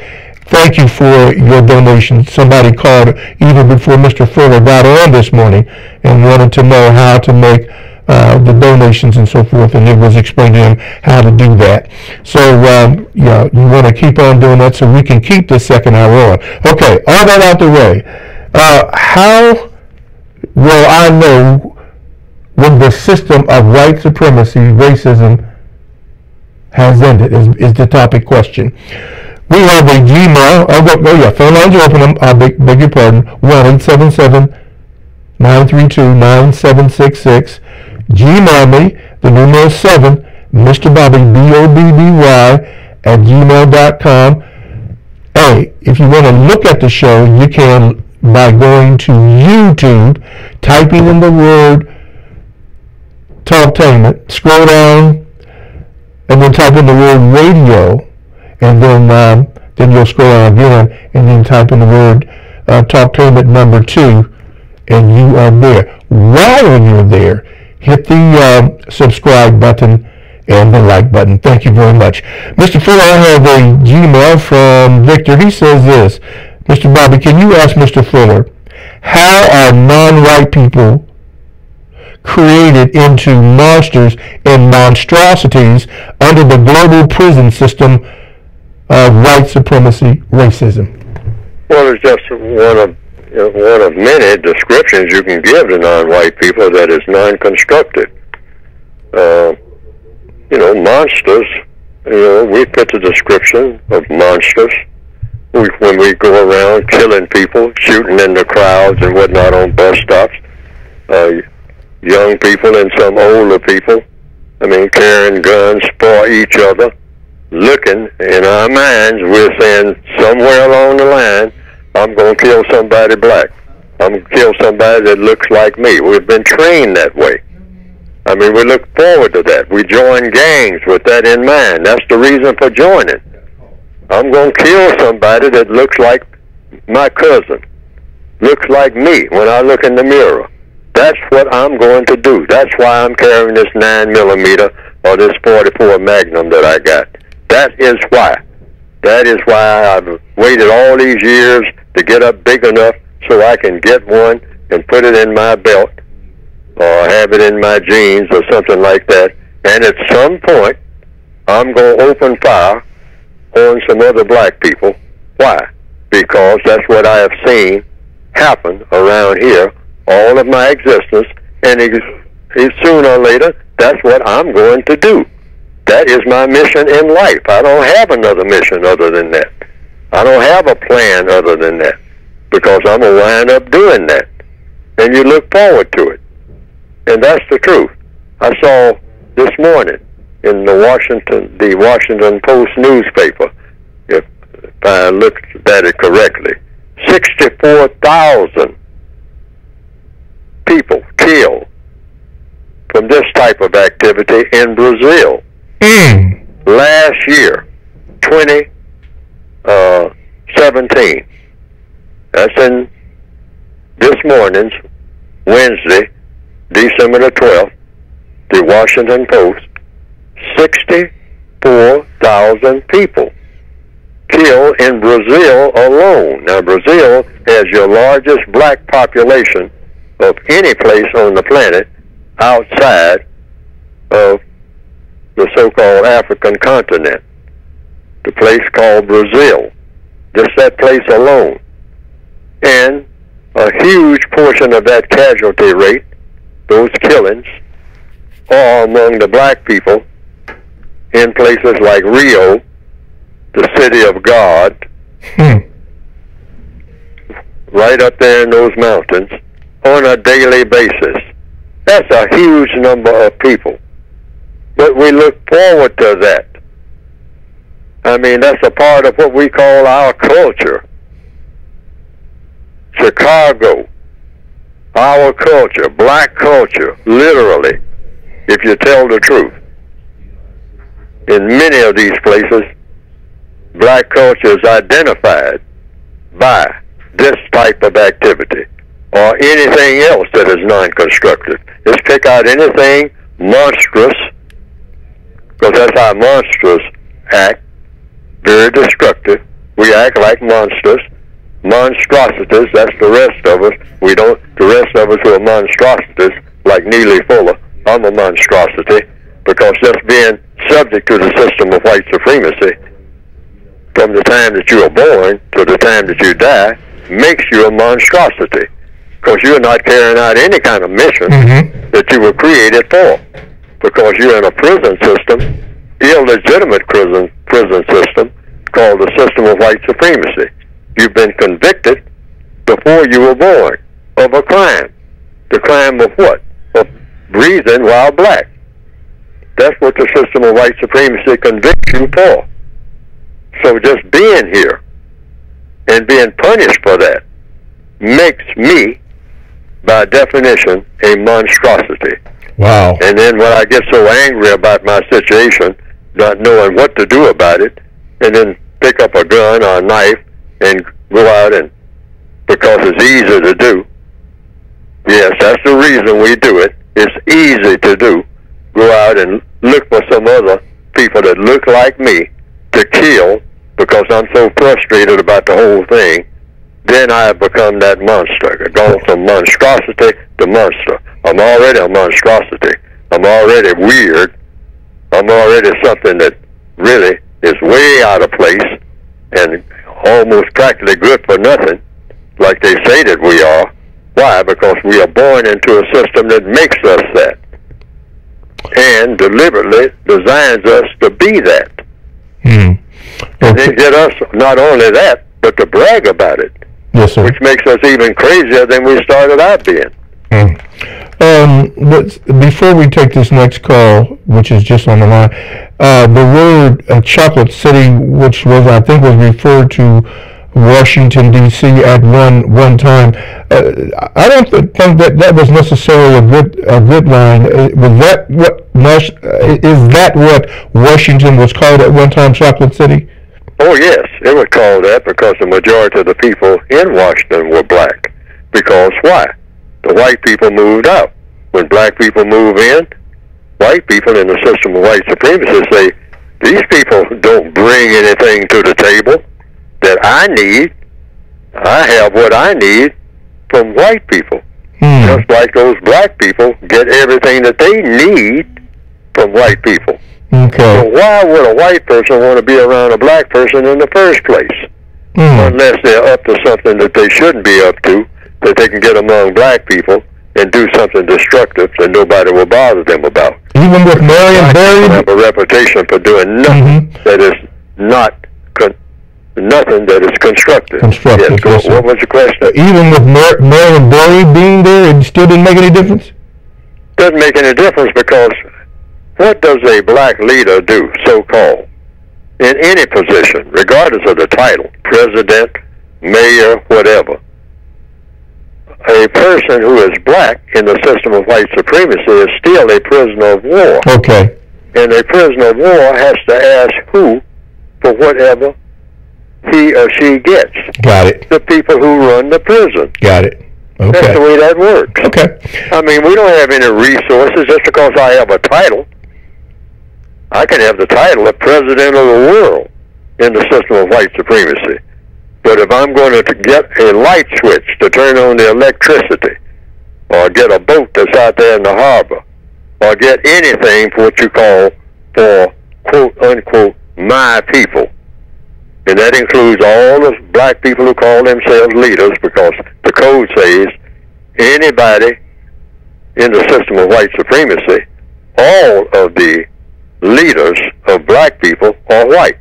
Thank you for your donation. Somebody called even before Mr. Fuller got on this morning and wanted to know how to make the donations and so forth, and it was explained to him how to do that. So, you want to keep on doing that so we can keep the second hour on. Okay, all that out the way. How will I know when the system of white supremacy, racism, has ended, is the topic question. We have a Gmail. Phone lines are open. I beg your pardon. 1-877-932-9766. Gmail me. The numeral 7, Mr. Bobby, BOBBY, @gmail.com. Hey, if you want to look at the show, you can by going to YouTube, typing in the word Talktainment, scroll down, and then type in the word radio. And then you'll scroll down again and then type in the word Talktainment number 2, and you are there. While you're there, hit the subscribe button and the like button. Thank you very much. Mr. Fuller, I have a Gmail from Victor. He says this: Mr. Bobby, can you ask Mr. Fuller, how are non-white people created into monsters and monstrosities under the global prison system of white supremacy, racism? Well, there's just one of one of many descriptions you can give to non-white people that is non-constructive. Monsters, we fit the description of monsters. When we go around killing people, shooting in the crowds and whatnot on bus stops, young people and some older people, carrying guns for each other, looking in our minds, we're saying somewhere along the line, I'm going to kill somebody black. I'm going to kill somebody that looks like me. We've been trained that way. We look forward to that. We join gangs with that in mind. That's the reason for joining. I'm going to kill somebody that looks like my cousin, looks like me when I look in the mirror. That's what I'm going to do. That's why I'm carrying this 9mm or this 44 Magnum that I got. That is why. That is why I've waited all these years to get up big enough so I can get one and put it in my belt or have it in my jeans or something like that. And at some point, I'm going to open fire on some other black people. Why? Because that's what I have seen happen around here all of my existence, and sooner or later, that's what I'm going to do. That is my mission in life. I don't have another mission other than that. I don't have a plan other than that, because I'm going to wind up doing that. And you look forward to it. And that's the truth. I saw this morning in the Washington Post newspaper, if I looked at it correctly, 64,000 people killed from this type of activity in Brazil. Last year, 2017. That's in this morning's Wednesday, December the 12th, the Washington Post, 64,000 people killed in Brazil alone. Now, Brazil has your largest black population of any place on the planet outside of the so-called African continent. The place called Brazil. Just that place alone. And a huge portion of that casualty rate, those killings, are among the black people in places like Rio, the city of God, right up there in those mountains, on a daily basis. That's a huge number of people. But we look forward to that. That's a part of what we call our culture. Chicago, our culture, black culture, literally, if you tell the truth. In many of these places, black culture is identified by this type of activity or anything else that is non-constructive. Just pick out anything monstrous, because that's how monsters act, very destructive. We act like monsters. Monstrosities, that's the rest of us. The rest of us who are monstrosities, like Neely Fuller. I'm a monstrosity, because just being subject to the system of white supremacy from the time that you are born to the time that you die makes you a monstrosity, because you're not carrying out any kind of mission that you were created for, because you're in a prison system, illegitimate prison system called the system of white supremacy. You've been convicted before you were born of a crime. The crime of what? Of breathing while black. That's what the system of white supremacy convicts you for. So just being here and being punished for that makes me, by definition, a monstrosity. Wow. And then when I get so angry about my situation, not knowing what to do about it, and then pick up a gun or a knife and go out, and because it's easy to do. Yes, that's the reason we do it. It's easy to do. Go out and look for some other people that look like me to kill, because I'm so frustrated about the whole thing. Then I have become that monster. I've gone from monstrosity to monster. I'm already a monstrosity. I'm already weird. I'm already something that really is way out of place and almost practically good for nothing, like they say that we are. Why? Because we are born into a system that makes us that and deliberately designs us to be that. And then get us not only that, but to brag about it. Yes, sir. Which makes us even crazier than we started out being. But before we take this next call, which is just on the line, the word chocolate city, which was, I think, was referred to Washington, D.C. at one time. I don't think that was necessarily a good line. Was that what is that what Washington was called at one time, Chocolate City? Oh yes, it was called that because the majority of the people in Washington were black. Because why? The white people moved out. When black people move in, white people in the system of white supremacy say, these people don't bring anything to the table that I need. I have what I need from white people. Just like those black people get everything that they need from white people. Okay. So why would a white person want to be around a black person in the first place? Unless they're up to something that they shouldn't be up to, that they can get among black people and do something destructive that nobody will bother them about. Even with Marion Barry, have a reputation for doing nothing that is nothing that is constructive. Yes, what was the question? Even with Marion Barry being there, it still didn't make any difference? Doesn't make any difference because what does a black leader do, so-called, in any position, regardless of the title, president, mayor, whatever? A person who is black in the system of white supremacy is still a prisoner of war. Okay. And a prisoner of war has to ask who for whatever he or she gets. Got it. The people who run the prison. Got it. Okay. That's the way that works. Okay. I mean, we don't have any resources just because I have a title. I can have the title of president of the world in the system of white supremacy. But if I'm going to get a light switch to turn on the electricity, or get a boat that's out there in the harbor, or get anything for what you call for quote-unquote my people, and that includes all the black people who call themselves leaders, because the code says anybody in the system of white supremacy, all of the leaders of black people are white.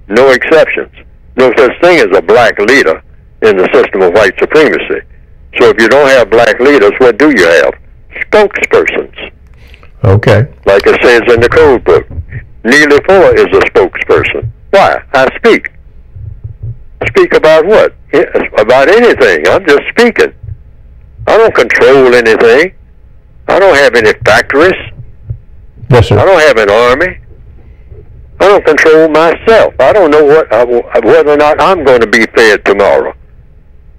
No exceptions. No such thing as a black leader in the system of white supremacy. So if you don't have black leaders, what do you have? Spokespersons. Okay. Like it says in the code book. Neely Fuller is a spokesperson. Why? I speak. Speak about what? About anything. I'm just speaking. I don't control anything. I don't have any factories. Yes, sir. I don't have an army. I don't control myself. I don't know whether or not I'm going to be fed tomorrow.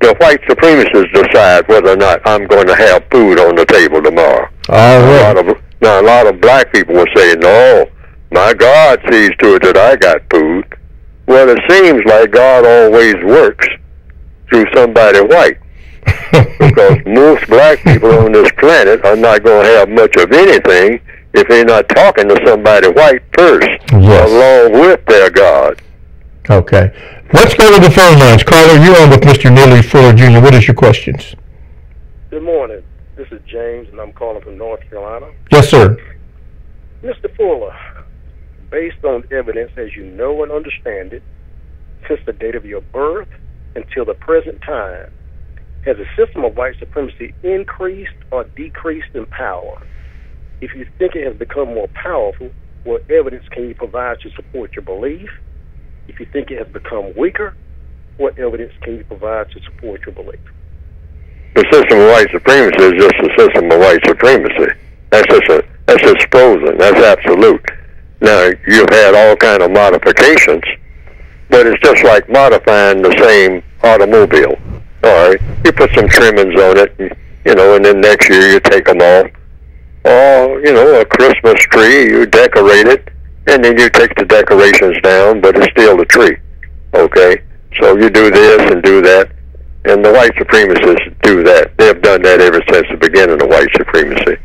The white supremacists decide whether or not I'm going to have food on the table tomorrow. All right. Now, a lot of black people will say, no, my God sees to it that I got food. Well, it seems like God always works through somebody white. Because most black people on this planet are not going to have much of anything if they're not talking to somebody white first, along with their God. Okay. Let's go to the phone lines. Caller, you're on with Mr. Neely Fuller, Jr. What is your questions? Good morning. This is James, and I'm calling from North Carolina. Yes, sir. Mr. Fuller, based on evidence as you know and understand it, since the date of your birth until the present time, has the system of white supremacy increased or decreased in power? If you think it has become more powerful, what evidence can you provide to support your belief? If you think it has become weaker, what evidence can you provide to support your belief? The system of white supremacy is just the system of white supremacy. That's just frozen. That's absolute. Now, you've had all kind of modifications, but it's just like modifying the same automobile. All right, you put some trimmings on it, and then next year you take them off. Or, a Christmas tree, you decorate it, and then you take the decorations down, but it's still a tree. Okay? So you do this and do that, and the white supremacists do that. They have done that ever since the beginning of white supremacy.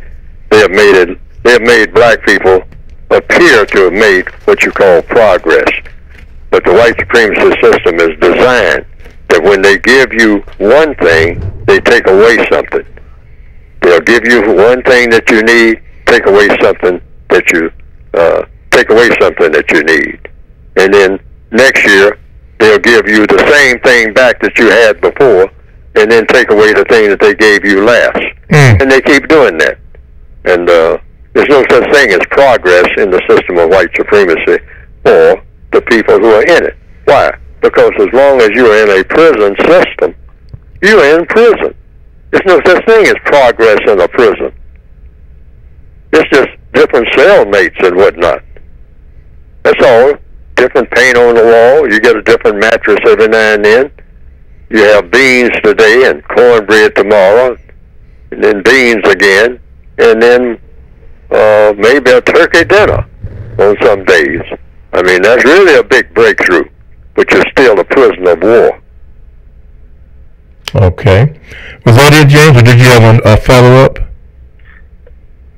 They have made black people appear to have made what you call progress. But the white supremacist system is designed that when they give you one thing, they take away something. They'll give you one thing that you need, take away something that you need, and then next year they'll give you the same thing back that you had before, and then take away the thing that they gave you last. And they keep doing that. And there's no such thing as progress in the system of white supremacy or the people who are in it. Why? Because as long as you're in a prison system, you're in prison. There's no such thing as progress in a prison. It's just different cellmates and whatnot. That's all. Different paint on the wall. You get a different mattress every now and then. You have beans today and cornbread tomorrow, and then beans again, and then maybe a turkey dinner on some days. I mean, that's really a big breakthrough, but you're still a prisoner of war. Okay. Was that it, James, or did you have a follow-up?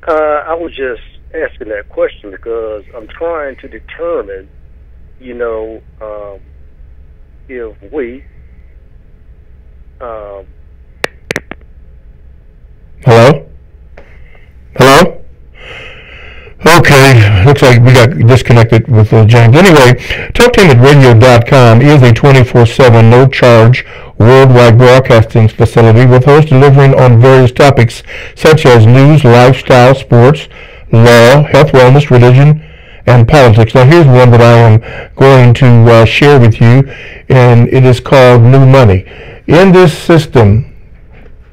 I was just asking that question because I'm trying to determine, if we... Hello? Hello? Okay, looks like we got disconnected with James. Anyway, TalkToHim@radio.com is a 24/7, no-charge, worldwide broadcasting facility with hosts delivering on various topics such as news, lifestyle, sports, law, health, wellness, religion, and politics. Now, here's one that I am going to share with you, and it is called New Money. In this system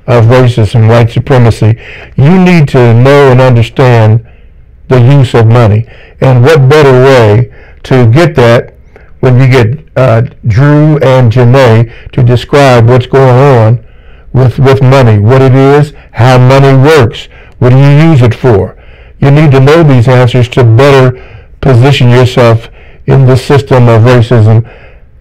of racism, white supremacy, you need to know and understand the use of money. And what better way to get that when you get Drew and Janae to describe what's going on with money, what it is, how money works, what do you use it for. You need to know these answers to better position yourself in the system of racism,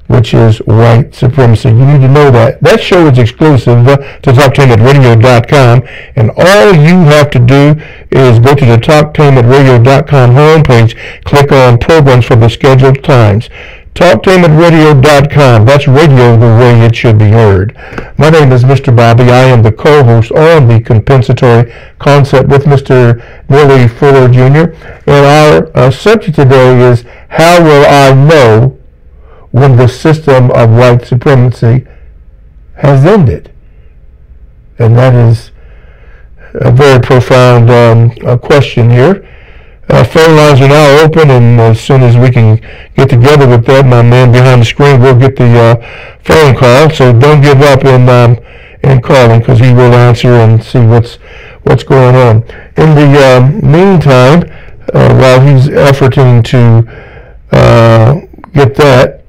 which is white supremacy. You need to know that. That show is exclusive to TalkToHim@radio.com, and all you have to do is go to the TalkToHim@radio.com homepage, click on programs for the scheduled times. TalkToHim@radio.com. That's radio the way it should be heard. My name is Mr. Bobby. I am the co-host on the Compensatory Concept with Mr. NEELY Fuller Jr. And our subject today is, how will I know when the system of white supremacy has ended? And that is a very profound question here. Phone lines are now open, and as soon as we can get together with that, my man behind the screen will get the phone call. So don't give up in calling, because he will answer and see what's going on. In the meantime, while he's efforting to get that,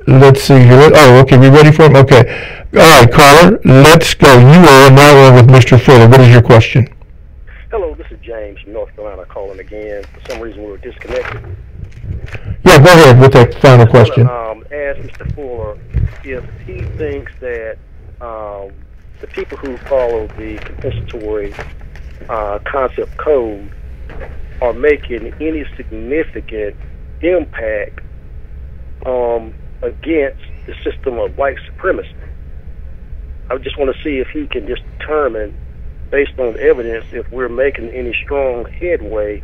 let's see here. Oh, okay, we ready for him? Okay. All right, caller, let's go. You are now on with Mr. Fuller. What is your question? Hello, this is James from North Carolina calling again. For some reason, we were disconnected. Yeah, go ahead with that final question. Ask Mr. Fuller if he thinks that the people who follow the compensatory concept code are making any significant impact against the system of white supremacy. I just want to see if he can just determine, based on evidence, if we're making any strong headway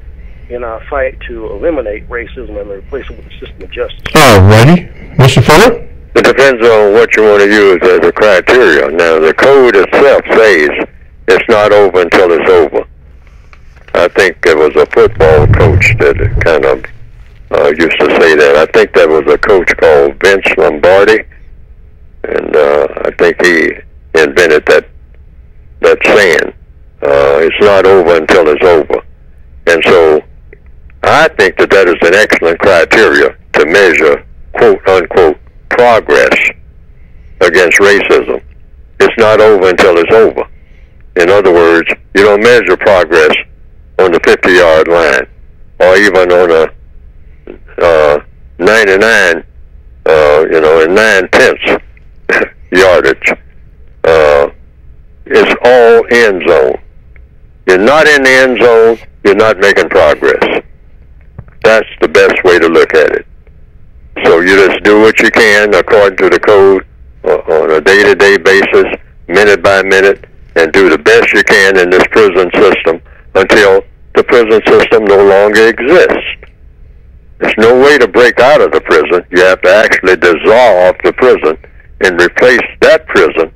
in our fight to eliminate racism and replace it with a system of justice. All righty. Mr. Fuller? It depends on what you want to use as a criteria. Now, the code itself says it's not over until it's over. I think there was a football coach that kind of used to say that. I think there was a coach called Vince Lombardi, and I think he invented that saying. It's not over until it's over. And so I think that is an excellent criteria to measure, quote unquote, progress against racism. It's not over until it's over. In other words, you don't measure progress on the 50-yard line or even on a 99, in 9/10 yardage. It's all end zone. You're not in the end zone, you're not making progress. That's the best way to look at it. So you just do what you can according to the code on a day-to-day basis, minute by minute, and do the best you can in this prison system until the prison system no longer exists. There's no way to break out of the prison. You have to actually dissolve the prison and replace that prison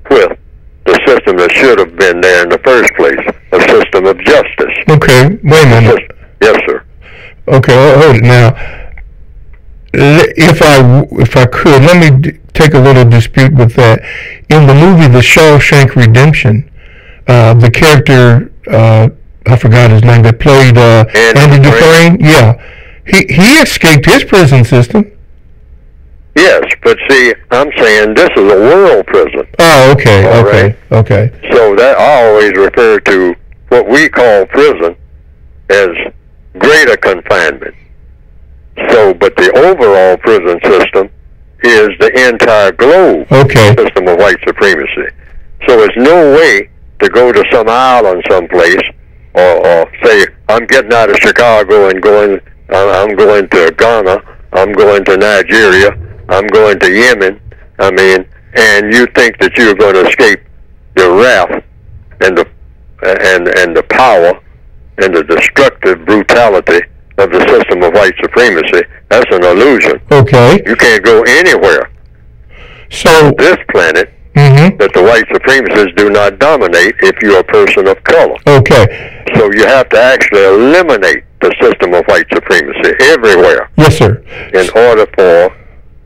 with the system that should have been there in the first place, a system of justice. Okay, wait a minute. Yes, sir. Okay, hold it now. If I could, let me take a little dispute with that. In the movie The Shawshank Redemption, the character, I forgot his name, that played Andy Dufresne, yeah, he escaped his prison system. Yes, but see, I'm saying this is a world prison. Oh, okay, All okay, right? okay. So that I always refer to what we call prison as greater confinement. So, but the overall prison system is the entire globe system of white supremacy. So there's no way to go to some island someplace or say, I'm getting out of Chicago and I'm going to Ghana, I'm going to Nigeria, I'm going to Yemen, and you think that you're going to escape the wrath and the power and the destructive brutality of the system of white supremacy. That's an illusion. Okay. You can't go anywhere. So this planet that the white supremacists do not dominate if you're a person of color. Okay. So you have to actually eliminate the system of white supremacy everywhere. Yes, sir. In order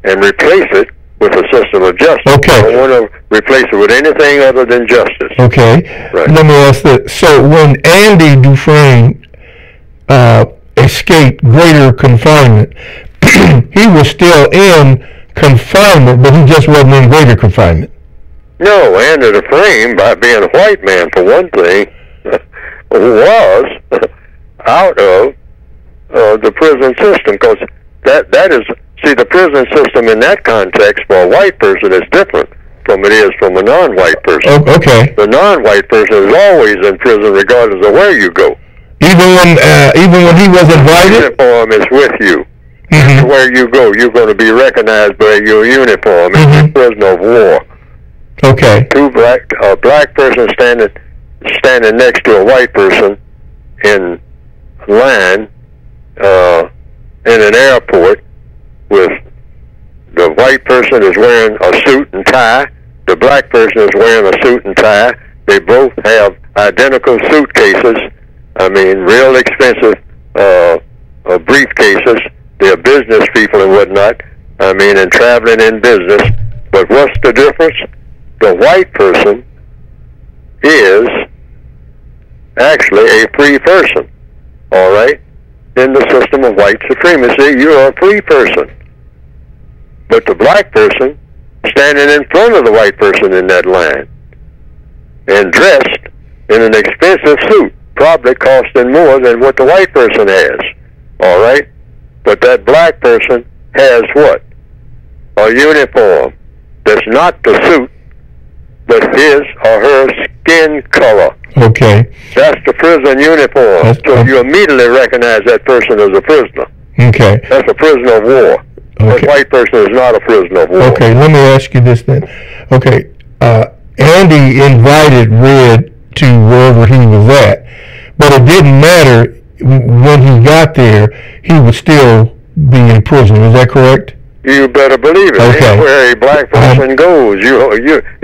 and replace it with a system of justice. Okay. I don't want to replace it with anything other than justice. Okay. Right. Let me ask this. So when Andy Dufresne escaped greater confinement, he was still in confinement, but he just wasn't in greater confinement. No, Andy Dufresne, by being a white man for one thing, was out of the prison system, because that is, see, the prison system in that context for a white person is different from it is from a non-white person. Oh, okay. The non-white person is always in prison regardless of where you go. Even when he was invited? The uniform is with you. Where you go, you're going to be recognized by your uniform. You're a prisoner of war. Okay. A black person standing next to a white person in line in an airport, with the white person is wearing a suit and tie, the black person is wearing a suit and tie. They both have identical suitcases. Real expensive briefcases. They're business people and whatnot. And traveling in business. But what's the difference? The white person is actually a free person. All right? In the system of white supremacy, you are a free person. But the black person standing in front of the white person in that line and dressed in an expensive suit, probably costing more than what the white person has. All right? But that black person has what? A uniform that's not the suit, but his or her skin color. Okay. That's the prison uniform. So you immediately recognize that person as a prisoner. Okay. That's a prisoner of war. Okay. That white person is not a prisoner of war. Okay, let me ask you this then. Okay, Andy invited Red to wherever he was at, but it didn't matter when he got there, he would still be in prison. Is that correct? You better believe it. Okay. Anywhere a black person goes,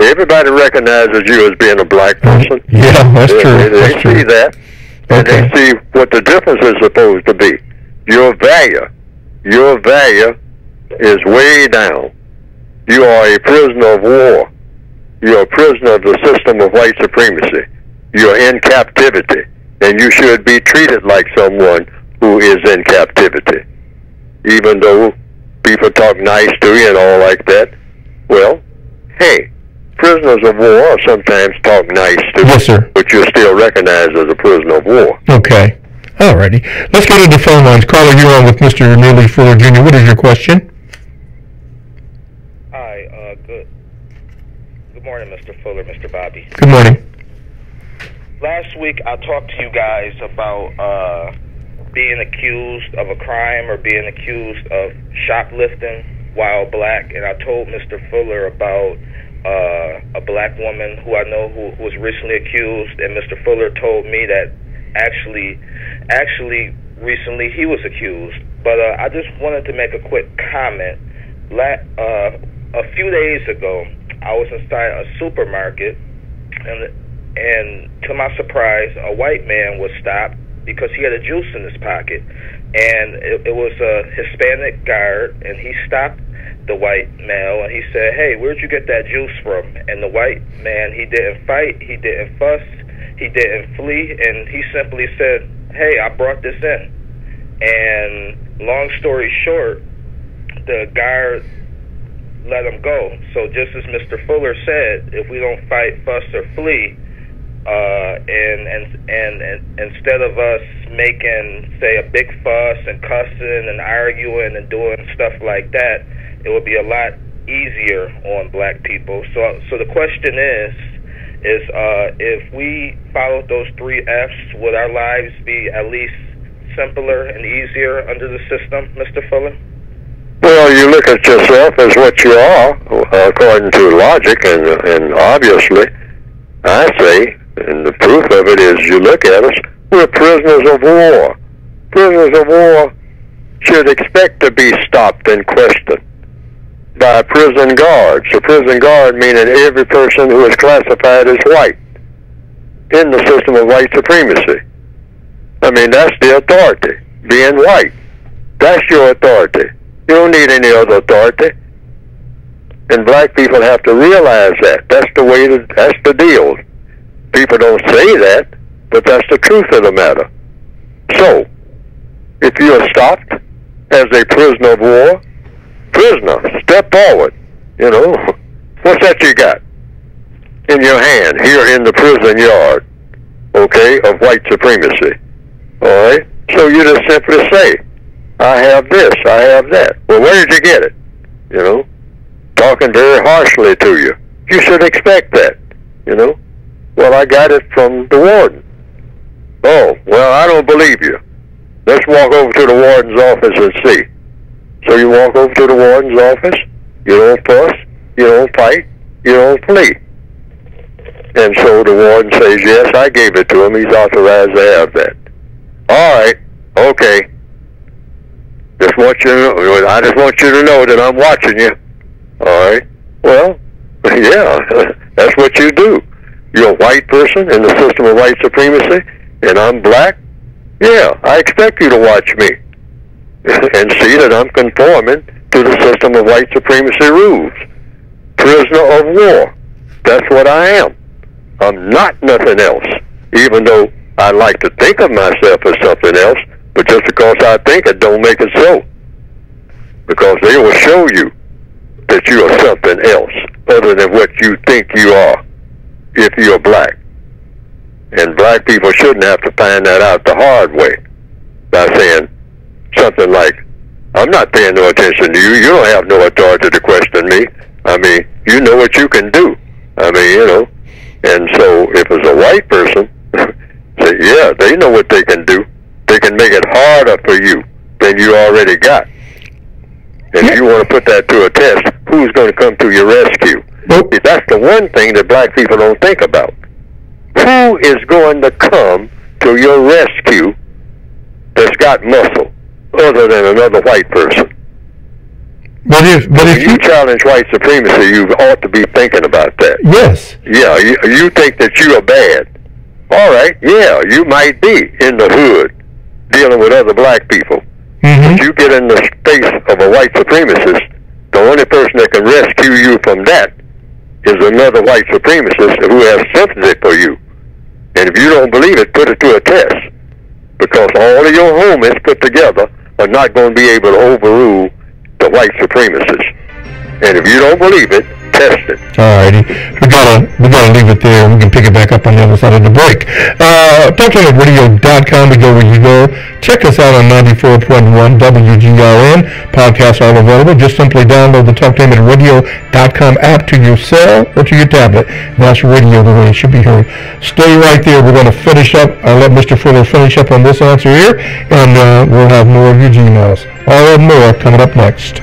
everybody recognizes you as being a black person. Yeah, that's true. They see that, and they see what the difference is supposed to be. Your value is way down. You are a prisoner of war. You're a prisoner of the system of white supremacy. You're in captivity, and you should be treated like someone who is in captivity. Even though people talk nice to you and all like that, well, hey, prisoners of war sometimes talk nice to you. Yes, sir. But you're still recognized as a prisoner of war. Okay. Alrighty. Let's go to the phone lines. Caller, you're on with Mr. Neely Fuller Jr. What is your question? Hi, good morning, Mr. Fuller, Mr. Bobby. Good morning. Last week I talked to you guys about being accused of a crime or being accused of shoplifting while black, and I told Mr. Fuller about a black woman who I know who was recently accused, and Mr. Fuller told me that actually recently he was accused. But I just wanted to make a quick comment. A few days ago, I was inside a supermarket, and to my surprise, a white man was stopped because he had a juice in his pocket, and it was a Hispanic guard, and he stopped the white male, and he said, "Hey, where'd you get that juice from?" And the white man, he didn't fight, he didn't fuss, he didn't flee, and he simply said, "Hey, I brought this in." And long story short, the guard let him go. So just as Mr. Fuller said, if we don't fight, fuss, or flee, and instead of us making, say, a big fuss and cussing and arguing and doing stuff like that, it would be a lot easier on black people. So the question is if we followed those 3 F's, would our lives be at least simpler and easier under the system, Mr. Fuller? Well, you look at yourself as what you are, according to logic, and obviously, I say, and the proof of it is you look at us, we're prisoners of war. Prisoners of war should expect to be stopped and questioned by prison guards. A prison guard meaning every person who is classified as white in the system of white supremacy. I mean, that's the authority, being white. That's your authority. You don't need any other authority. And black people have to realize that. That's the way, that's the deal. People don't say that, but that's the truth of the matter. So, if you are stopped as a prisoner of war, prisoner, step forward. You know, what's that you got in your hand here in the prison yard, okay, of white supremacy? All right? So you just simply say, I have this, I have that. Well, where did you get it? You know, talking very harshly to you. You should expect that, you know. Well, I got it from the warden. Oh, well, I don't believe you. Let's walk over to the warden's office and see. So you walk over to the warden's office, you don't fuss, you don't fight, you don't flee. And so the warden says, yes, I gave it to him, he's authorized to have that. All right, okay. I just want you to know that I'm watching you. All right. Well, yeah, that's what you do. You're a white person in the system of white supremacy, and I'm black. Yeah, I expect you to watch me and see that I'm conforming to the system of white supremacy rules. Prisoner of war. That's what I am. I'm not nothing else, even though I like to think of myself as something else. But just because I think it don't make it so. Because they will show you that you are something else other than what you think you are if you're black. And black people shouldn't have to find that out the hard way by saying something like, I'm not paying no attention to you. You don't have no authority to question me. I mean, you know what you can do. I mean, you know. And so if it's a white person, say, yeah, they know what they can do. They can make it harder for you than you already got. And if you want to put that to a test, who's going to come to your rescue? See, that's the one thing that black people don't think about. Who is going to come to your rescue that's got muscle other than another white person? But if you challenge white supremacy, you ought to be thinking about that. Yes. Yeah, you think that you are bad. All right, yeah, you might be in the hood dealing with other black people. But you get in the space of a white supremacist, the only person that can rescue you from that is another white supremacist who has sympathy for you. And if you don't believe it, put it to a test. Because all of your homies put together are not going to be able to overrule the white supremacists. And if you don't believe it, tested. Alrighty, we gotta leave it there. We can pick it back up on the other side of the break. TalkTimeRadio.com, we go where you go. Check us out on 94.1 WGRN. Podcasts are all available. Just simply download the TalkTimeRadio.com app to your cell or to your tablet. That's radio the way it should be heard. Stay right there. We're going to finish up. I'll let Mr. Fuller finish up on this answer here, and we'll have more of your Gmails. All and more coming up next.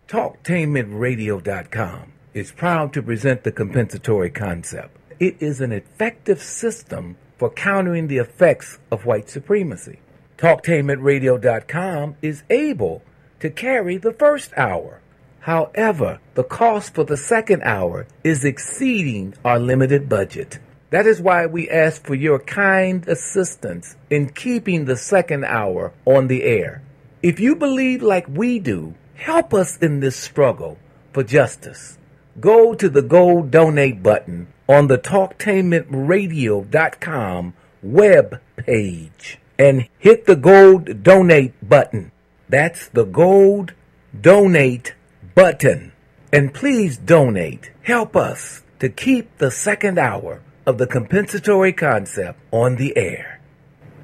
TalkTainmentRadio.com is proud to present the Compensatory Concept. It is an effective system for countering the effects of white supremacy. TalkTainmentRadio.com is able to carry the first hour. However, the cost for the second hour is exceeding our limited budget. That is why we ask for your kind assistance in keeping the second hour on the air. If you believe like we do, help us in this struggle for justice. Go to the gold donate button on the TalkTainmentRadio.com web page and hit the gold donate button. That's the gold donate button. And please donate. Help us to keep the second hour of the Compensatory Concept on the air.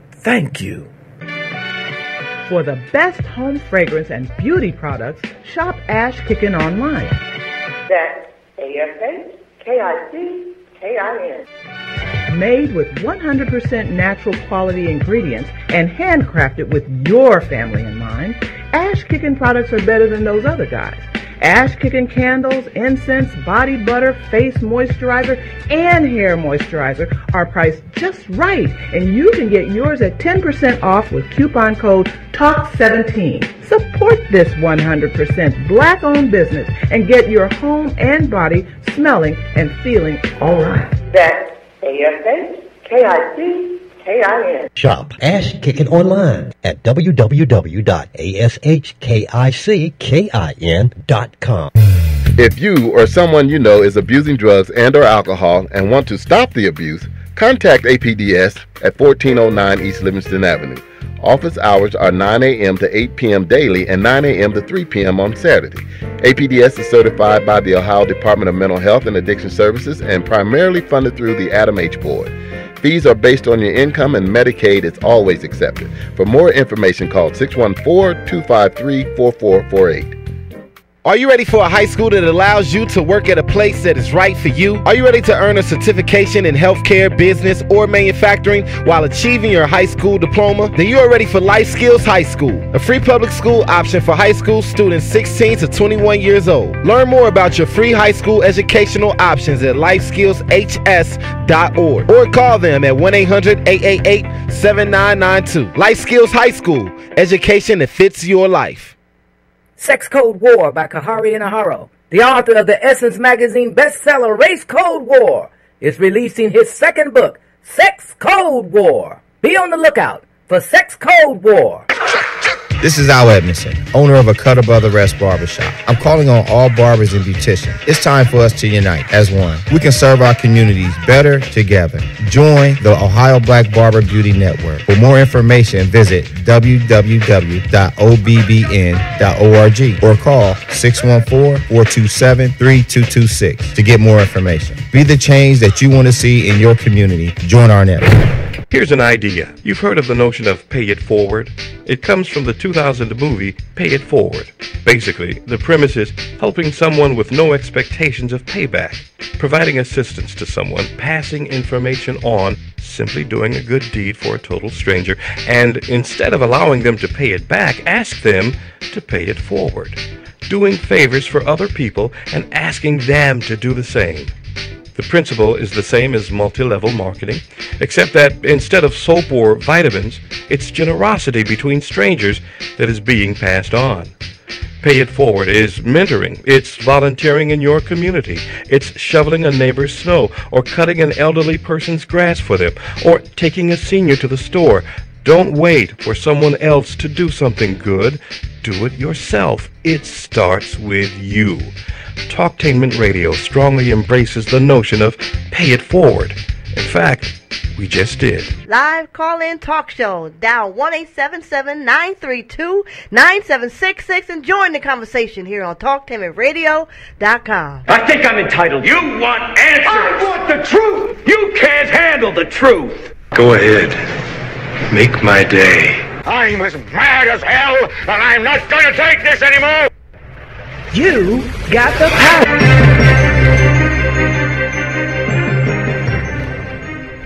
Thank you. For the best home fragrance and beauty products, shop Ash Kickin online. That's ASHKICKIN. Made with 100% natural quality ingredients and handcrafted with your family in mind, Ash Kickin products are better than those other guys. Ash Kickin candles, incense, body butter, face moisturizer, and hair moisturizer are priced just right, and you can get yours at 10% off with coupon code TALK17. Support this 100% black-owned business and get your home and body smelling and feeling all right. That's ASHKICKIN. Shop Ash Kickin online at www.ashkickin.com. If you or someone you know is abusing drugs and or alcohol and want to stop the abuse, contact APDS at 1409 East Livingston Avenue. Office hours are 9 a.m. to 8 p.m. daily and 9 a.m. to 3 p.m. on Saturday. APDS is certified by the Ohio Department of Mental Health and Addiction Services and primarily funded through the Adam H. Board. Fees are based on your income and Medicaid is always accepted. For more information, call 614-253-4448. Are you ready for a high school that allows you to work at a place that is right for you? Are you ready to earn a certification in healthcare, business, or manufacturing while achieving your high school diploma? Then you are ready for Life Skills High School, a free public school option for high school students 16 to 21 years old. Learn more about your free high school educational options at lifeskillshs.org or call them at 1-800-888-7992. Life Skills High School, education that fits your life. Sex Code War by Kahari Inaharo, the author of the Essence magazine bestseller Race Code War, is releasing his second book, Sex Code War. Be on the lookout for Sex Code War. This is Al Edmondson, owner of a Cutter Brother Rest Barbershop. I'm calling on all barbers and beauticians. It's time for us to unite as one. We can serve our communities better together. Join the Ohio Black Barber Beauty Network. For more information, visit www.obbn.org or call 614-427-3226 to get more information. Be the change that you want to see in your community. Join our network. Here's an idea. You've heard of the notion of pay it forward? It comes from the 2000 movie Pay It Forward. Basically, the premise is helping someone with no expectations of payback, providing assistance to someone, passing information on, simply doing a good deed for a total stranger, and instead of allowing them to pay it back, ask them to pay it forward, doing favors for other people and asking them to do the same. The principle is the same as multi-level marketing, except that instead of soap or vitamins, it's generosity between strangers that is being passed on. Pay It Forward is mentoring. It's volunteering in your community. It's shoveling a neighbor's snow, or cutting an elderly person's grass for them, or taking a senior to the store. Don't wait for someone else to do something good. Do it yourself. It starts with you. Talktainment Radio strongly embraces the notion of pay it forward. In fact, we just did. Live call-in talk show. Dial 1-877-932-9766 and join the conversation here on TalkTainmentRadio.com. I think I'm entitled. You want answers. I want the truth. You can't handle the truth. Go ahead. Make my day. I'm as mad as hell, and I'm not going to take this anymore. You got the power.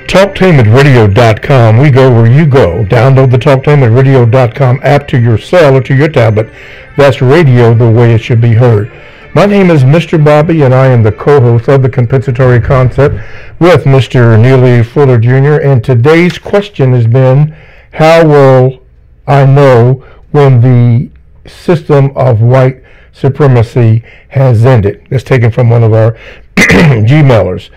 TalkTainmentRadio.com. We go where you go. Download the TalkTainmentRadio.com app to your cell or to your tablet. That's radio the way it should be heard. My name is Mr. Bobby, and I am the co-host of the Compensatory Concept with Mr. Neely Fuller Jr. And today's question has been, how will I know when the system of white supremacy has ended? That's taken from one of our Gmailers.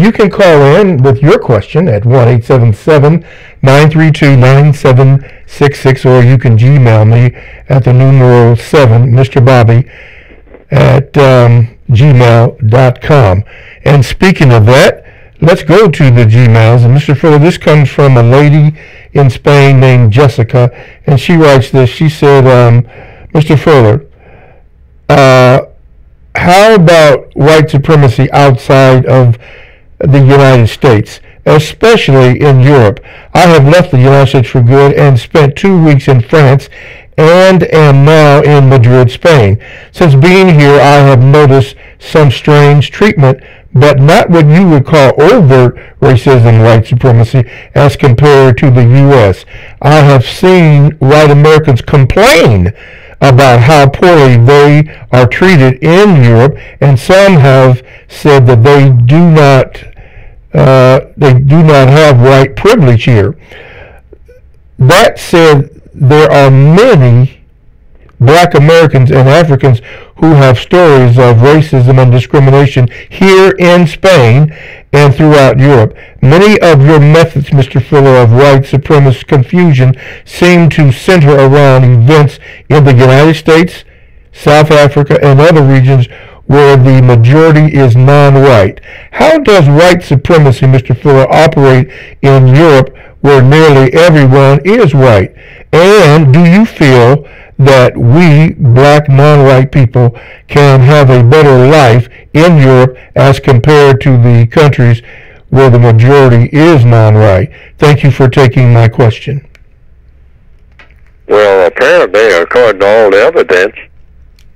You can call in with your question at 1-877-932-9766, or you can Gmail me at the numeral 7, Mr. Bobby, at gmail.com. And speaking of that, let's go to the Gmails. And Mr. Fuller, this comes from a lady in Spain named Jessica, and she writes this. She said, Mr. Fuller, how about white supremacy outside of the United States, especially in Europe? I have left the United States for good and spent 2 weeks in France and am now in Madrid, Spain. Since being here, I have noticed some strange treatment, but not what you would call overt racism, white supremacy, as compared to the U.S. I have seen white Americans complain about how poorly they are treated in Europe, and some have said that they do not have white privilege here. That said, there are many black Americans and Africans who have stories of racism and discrimination here in Spain and throughout Europe. Many of your methods, Mr. Fuller, of white supremacist confusion seem to center around events in the United States, South Africa, and other regions where the majority is non-white. How does white supremacy, Mr. Fuller, operate in Europe where nearly everyone is white? And do you feel that we, black non-white people, can have a better life in Europe as compared to the countries where the majority is non-white? Thank you for taking my question. Well, apparently, according to all the evidence,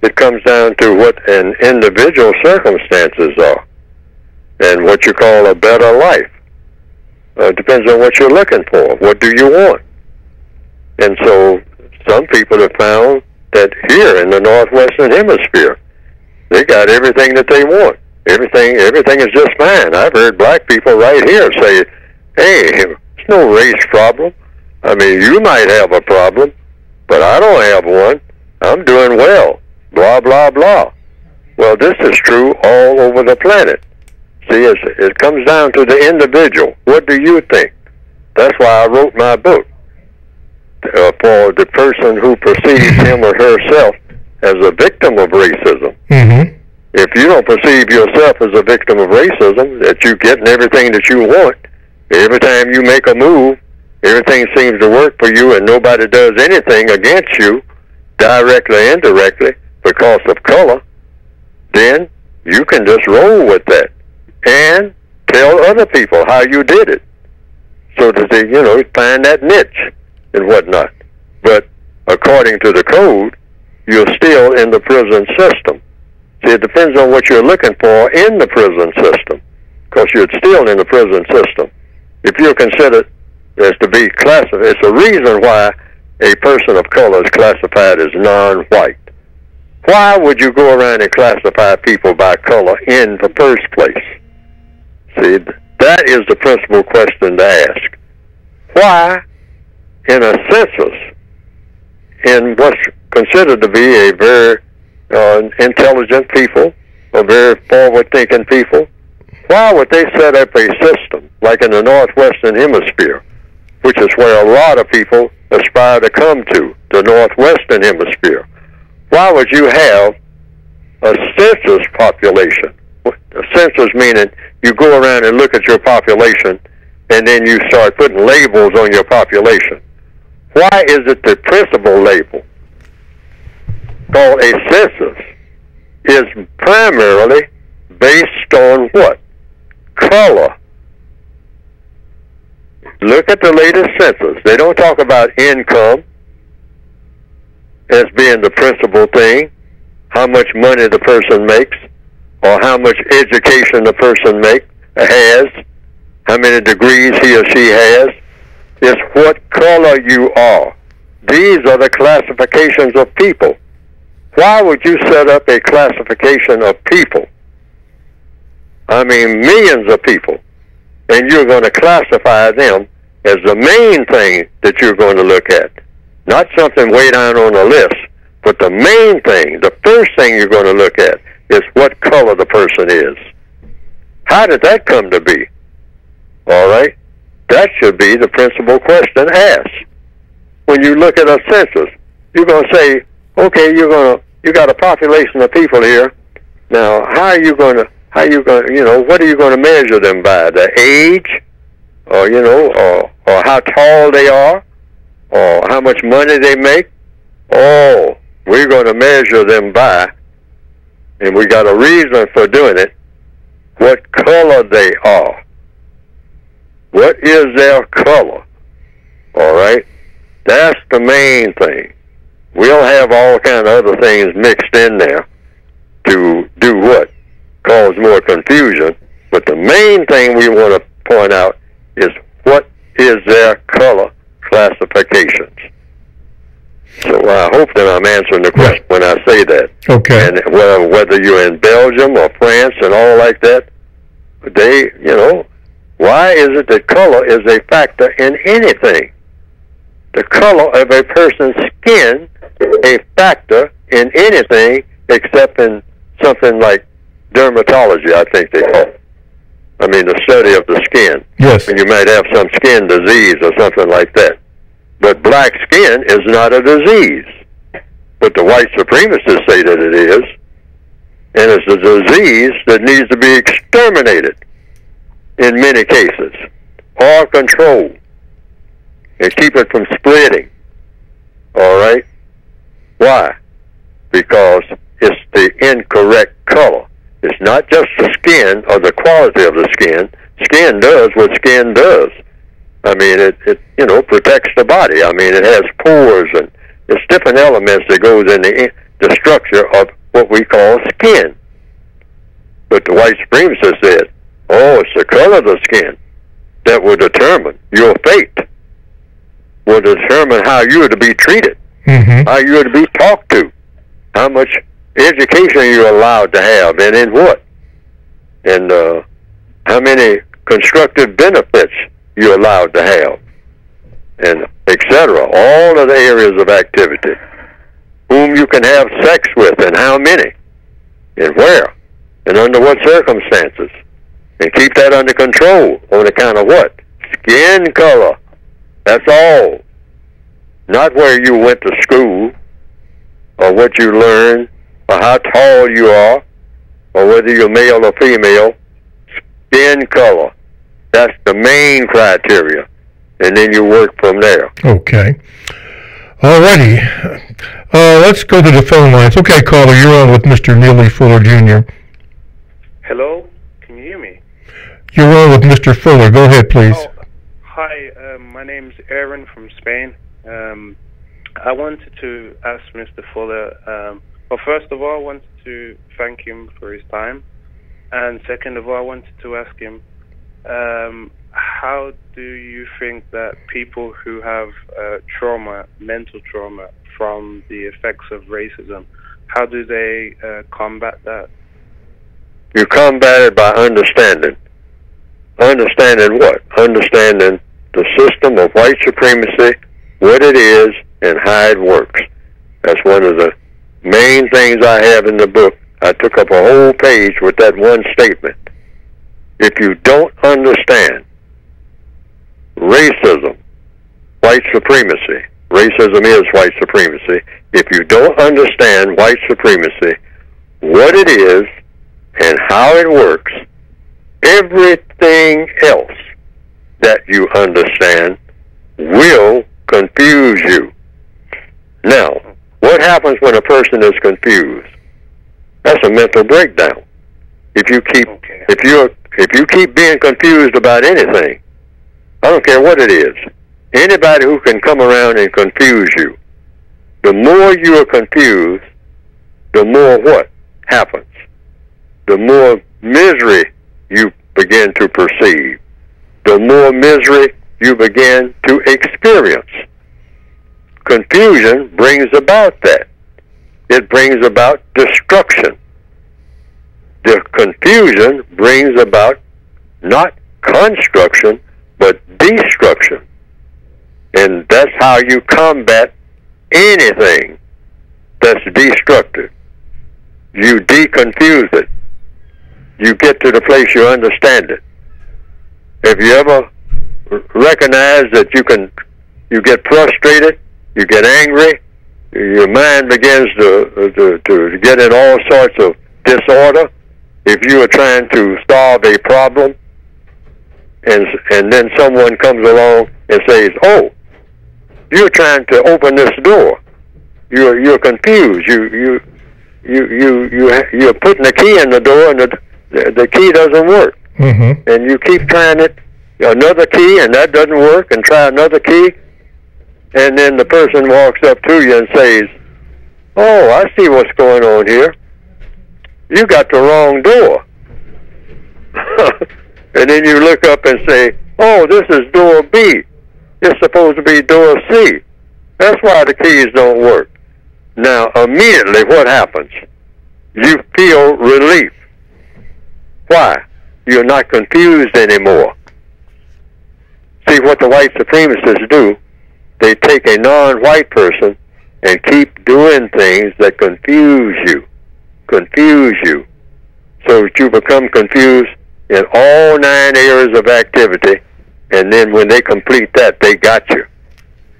it comes down to what an individual circumstances are and what you call a better life. Depends on what you're looking for. What do you want? And so some people have found that here in the Northwestern Hemisphere, they got everything that they want. Everything is just fine. I've heard black people right here say, hey, it's no race problem. I mean, you might have a problem, but I don't have one. I'm doing well. Blah, blah, blah. Well, this is true all over the planet. See, it comes down to the individual. What do you think? That's why I wrote my book. For the person who perceives him or herself as a victim of racism. Mm-hmm. If you don't perceive yourself as a victim of racism, that you're getting everything that you want, every time you make a move, everything seems to work for you and nobody does anything against you, directly or indirectly, because of color, then you can just roll with that and tell other people how you did it. So that they, find that niche and whatnot. But according to the code, you're still in the prison system. See, it depends on what you're looking for in the prison system, because you're still in the prison system. If you're considered as to be classified, it's a reason why a person of color is classified as non-white. Why would you go around and classify people by color in the first place? See, that is the principal question to ask. Why, in a census, in what's considered to be a very intelligent people, a very forward-thinking people, why would they set up a system like in the Northwestern Hemisphere, which is where a lot of people aspire to come to, the Northwestern Hemisphere? Why would you have a census population? A census meaning you go around and look at your population, and then you start putting labels on your population. Why is it the principal label called a census is primarily based on what? Color. Look at the latest census. They don't talk about income as being the principal thing, how much money the person makes, or how much education the person has, how many degrees he or she has. It's what color you are. These are the classifications of people. Why would you set up a classification of people? I mean, millions of people, and you're going to classify them as the main thing that you're going to look at. Not something way down on the list, but the main thing, the first thing you're going to look at is what color the person is. How did that come to be? All right? That should be the principal question asked. When you look at a census, you're going to say, okay, you got a population of people here. Now, what are you going to measure them by? The age, or how tall they are, or how much money they make? Oh, we're going to measure them by, and we got a reason for doing it, what color they are. What is their color? All right? That's the main thing. We'll have all kind of other things mixed in there to do what? Cause more confusion. But the main thing we want to point out is what is their color classifications. So I hope that I'm answering the question when I say that. Okay. And whether you're in Belgium or France and all like that, why is it that color is a factor in anything? The color of a person's skin a factor in anything except in something like dermatology, I think they call it. I mean, the study of the skin. Yes. And you might have some skin disease or something like that. But black skin is not a disease. But the white supremacists say that it is. And it's a disease that needs to be exterminated in many cases, or controlled, and keep it from spreading. All right? Why? Because it's the incorrect color. It's not just the skin or the quality of the skin. Skin does what skin does. I mean, it protects the body. I mean, it has pores, and it's different elements that goes in the structure of what we call skin. But the white supremacist said, oh, it's the color of the skin that will determine your fate, will determine how you are to be treated, how you are to be talked to, how much education you're allowed to have, and in what, and how many constructive benefits you're allowed to have, and etc. All of the areas of activity, whom you can have sex with, and how many, and where, and under what circumstances. And keep that under control on account of what? Skin color. That's all. Not where you went to school, or what you learned, or how tall you are, or whether you're male or female. Skin color. That's the main criteria. And then you work from there. Okay. Alrighty. Let's go to the phone lines. Okay, caller, you're on with Mr. Neely Fuller Jr. Hello? Can you hear me? You're on with Mr. Fuller. Go ahead, please. Hi, my name's Aaron from Spain. I wanted to ask Mr. Fuller, well, first of all, I wanted to thank him for his time. And second of all, I wanted to ask him, how do you think that people who have mental trauma from the effects of racism, how do they combat that? You combat it by understanding. Understanding what? Understanding the system of white supremacy, what it is, and how it works. That's one of the main things I have in the book. I took up a whole page with that one statement. If you don't understand racism, white supremacy, racism is white supremacy. If you don't understand white supremacy, what it is and how it works, everything else that you understand will confuse you. Now, what happens when a person is confused? That's a mental breakdown. If you keep being confused about anything, I don't care what it is, anybody who can come around and confuse you, the more you are confused, the more what happens? The more misery you begin to perceive, the more misery you begin to experience. Confusion brings about that. It brings about destruction. The confusion brings about not construction, but destruction. And that's how you combat anything that's destructive. You deconfuse it. You get to the place you understand it. Have you ever recognized that you get frustrated, you get angry, your mind begins to get in all sorts of disorder? If you are trying to solve a problem, and then someone comes along and says, "Oh, you're trying to open this door. You're confused. You're putting the key in the door, and the key doesn't work. Mm-hmm. And you keep trying another key, and that doesn't work, and try another key, and then the person walks up to you and says, "Oh, I see what's going on here. You got the wrong door." And then you look up and say, "Oh, this is door B. It's supposed to be door C. That's why the keys don't work." Now, immediately what happens? You feel relief. Why? You're not confused anymore. See, what the white supremacists do, they take a non-white person and keep doing things that confuse you, so that you become confused in all 9 areas of activity, and then when they complete that, they got you.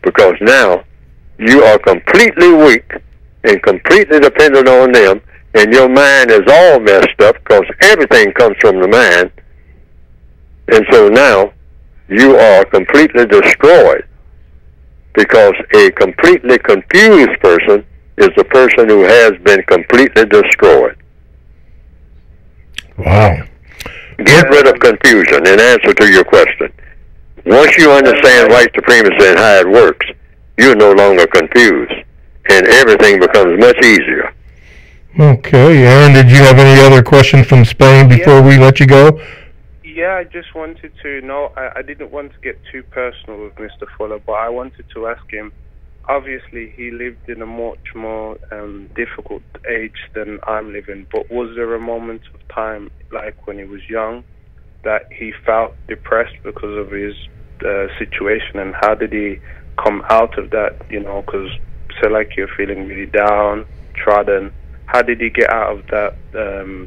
Because now, you are completely weak and completely dependent on them, and your mind is all messed up because everything comes from the mind. And so now, you are completely destroyed, because a completely confused person is a person who has been completely destroyed. Wow. Get rid of confusion in answer to your question. Once you understand white supremacy and how it works, you're no longer confused, and everything becomes much easier. Okay, Aaron, did you have any other questions from Spain before we let you go? Yeah, I just wanted to know, I didn't want to get too personal with Mr. Fuller, but I wanted to ask him, obviously he lived in a much more difficult age than I'm living, but was there a moment of time, like when he was young, that he felt depressed because of his situation, and how did he come out of that, because say like you're feeling really down, trodden, how did he get out of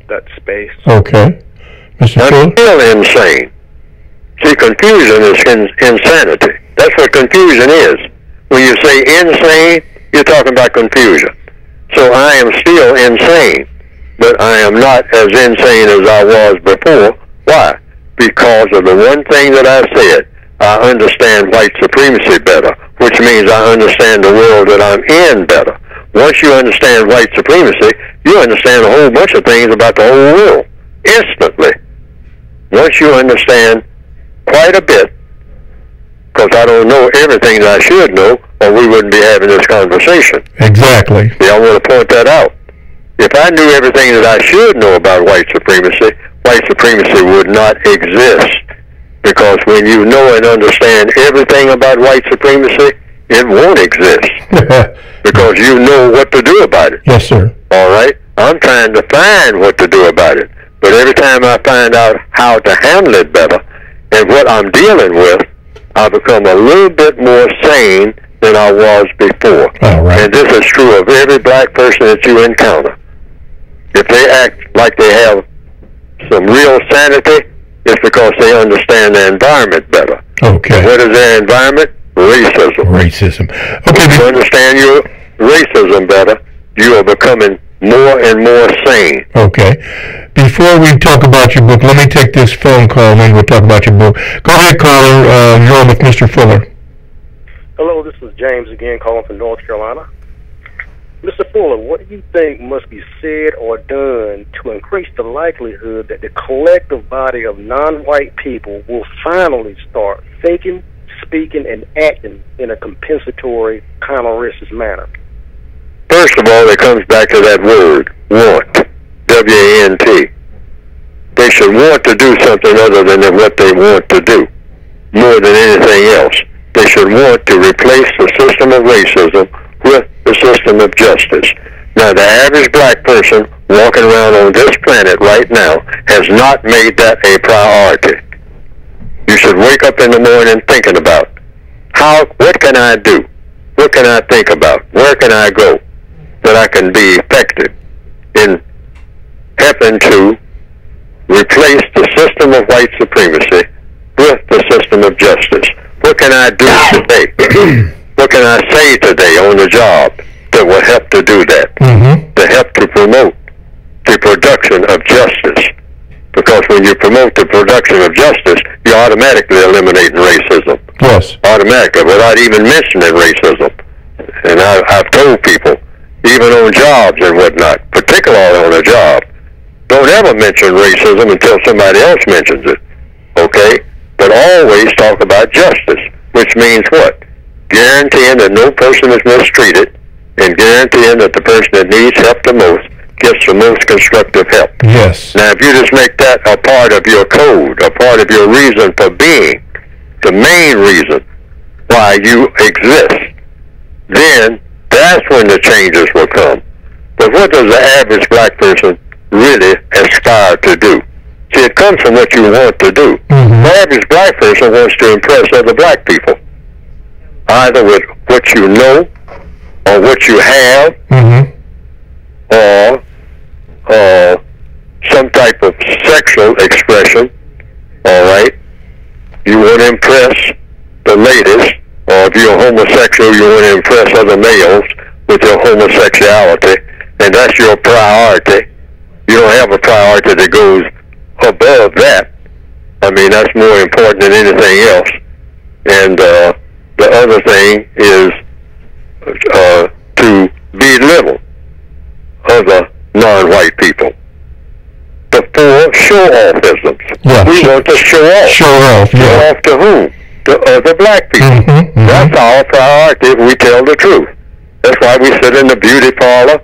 that space? Okay. Mr. I'm still insane. See, confusion is insanity. That's what confusion is. When you say insane, you're talking about confusion. So I am still insane, but I am not as insane as I was before. Why? Because of the one thing that I said. I understand white supremacy better, which means I understand the world that I'm in better. Once you understand white supremacy, you understand a whole bunch of things about the whole world instantly. Once you understand quite a bit, because I don't know everything that I should know, or we wouldn't be having this conversation. Exactly. See, I want to point that out. If I knew everything that I should know about white supremacy would not exist. Because when you know and understand everything about white supremacy, it won't exist. Because you know what to do about it. Yes, sir. All right? I'm trying to find what to do about it. But every time I find out how to handle it better and what I'm dealing with, I become a little bit more sane than I was before. All right. And this is true of every black person that you encounter. If they act like they have some real sanity, it's because they understand the environment better. Okay. And what is their environment? Racism. Racism. Okay. If you understand your racism better, you are becoming more and more sane. Okay. Before we talk about your book, let me take this phone call and then we'll talk about your book. Go ahead, caller. You're on with Mr. Fuller. Hello, this is James again calling from North Carolina. Mr. Fuller, what do you think must be said or done to increase the likelihood that the collective body of non-white people will finally start thinking, speaking, and acting in a compensatory, counter-racist manner? First of all, it comes back to that word, want, W-A-N-T. They should want to do something other than what they want to do, more than anything else. They should want to replace the system of racism with the system of justice. Now, the average black person walking around on this planet right now has not made that a priority. You should wake up in the morning thinking about, what can I do? What can I think about? Where can I go that I can be effective in helping to replace the system of white supremacy with the system of justice? What can I do today? What can I say today on the job that will help to do that? To help to promote the production of justice. Because when you promote the production of justice, you're automatically eliminating racism. Yes. Automatically, without even mentioning racism. And I've told people, even on jobs and whatnot, particularly on a job, don't ever mention racism until somebody else mentions it. Okay? But always talk about justice, which means what? Guaranteeing that no person is mistreated and guaranteeing that the person that needs help the most gets the most constructive help. Yes. Now, if you just make that a part of your code, a part of your reason for being, the main reason why you exist, then that's when the changes will come. But what does the average black person really aspire to do? See, it comes from what you want to do. The average black person wants to impress other black people, either with what you know, or what you have, or some type of sexual expression, all right? You want to impress the ladies, or if you're homosexual, you want to impress other males with your homosexuality, and that's your priority. You don't have a priority that goes above that. I mean, that's more important than anything else. And the other thing is to belittle other non-white people. The four show-offisms. Yeah, we want to show off. Show off, yeah. Show off to whom? To other black people. That's our priority if we tell the truth. That's why we sit in the beauty parlor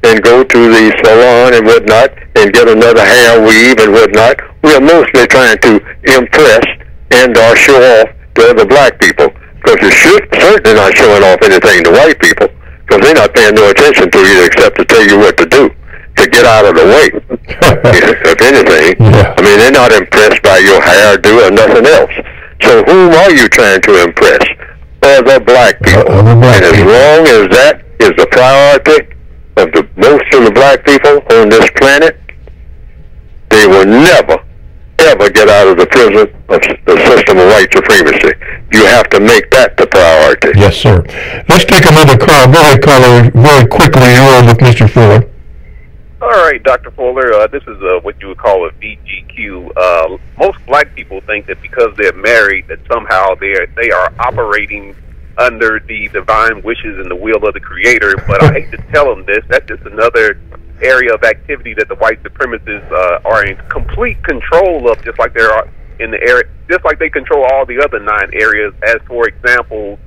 and go to the salon and whatnot and get another hair weave and whatnot. We are mostly trying to impress and or show off to other black people. Because you're certainly not showing off anything to white people, because they're not paying no attention to you except to tell you what to do, to get out of the way, if anything. I mean, they're not impressed by your hairdo or nothing else. So whom are you trying to impress? Other black people. And as long as that is the priority of the most of the black people on this planet, they will never, ever get out of the prison of the system of white supremacy. You have to make that the priority. Yes, sir. Let's take another call. Go ahead, caller, very quickly. You're on with Mr. Fuller. All right, Dr. Fuller, this is what you would call a VGQ. Most black people think that because they're married that somehow they are operating under the divine wishes and the will of the Creator, but I hate to tell them this, that's just another area of activity that the white supremacists are in complete control of, just like they are in the area, just like they control all the other 9 areas. As for example,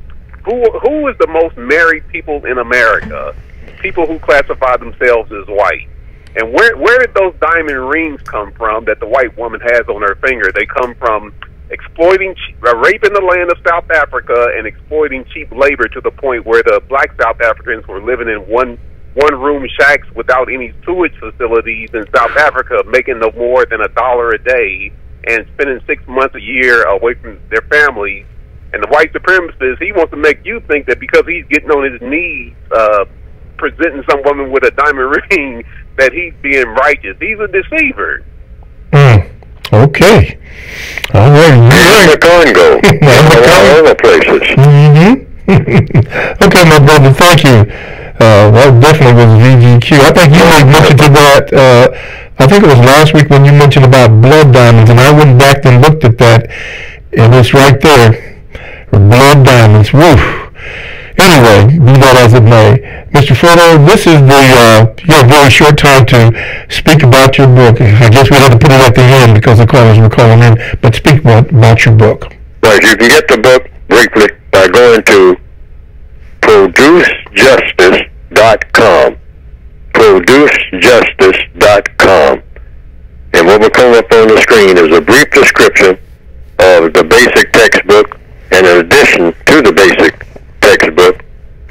who is the most married people in America? People who classify themselves as white. And where did those diamond rings come from that the white woman has on her finger? They come from exploiting, raping the land of South Africa and exploiting cheap labor to the point where the black South Africans were living in one-room shacks without any sewage facilities in South Africa, making no more than $1 a day and spending 6 months a year away from their families. And the white supremacist, he wants to make you think that because he's getting on his knees, presenting some woman with a diamond ring, that he's being righteous. He's a deceiver. Okay. All right. He's the Congo. All other places. Okay, my brother, thank you. That definitely was VGQ. I think you made mention to that, I think it was last week when you mentioned about blood diamonds, and I went back and looked at that, and it's right there. Blood diamonds. Woof. Anyway, be that as it may, Mr. Fuller, this is your very short time to speak about your book. I guess we had to put it at the end because the callers were calling in, but speak about your book. Right, you can get the book briefly by going to producejustice.com. Producejustice.com. And what will come up on the screen is a brief description of the basic textbook, and in addition to the basic textbook,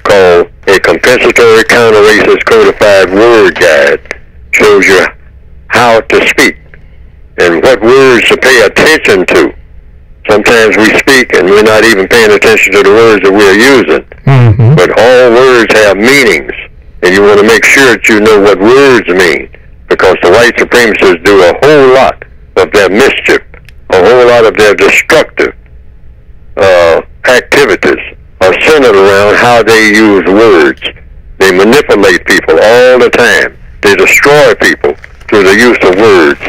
called A Compensatory Counter-Racist Codified Word Guide, shows you how to speak and what words to pay attention to. Sometimes we speak and we're not even paying attention to the words that we're using. But all words have meanings, and you want to make sure that you know what words mean, because the white supremacists do a whole lot of their mischief, a whole lot of their destructive activities are centered around how they use words. They manipulate people all the time. They destroy people through the use of words,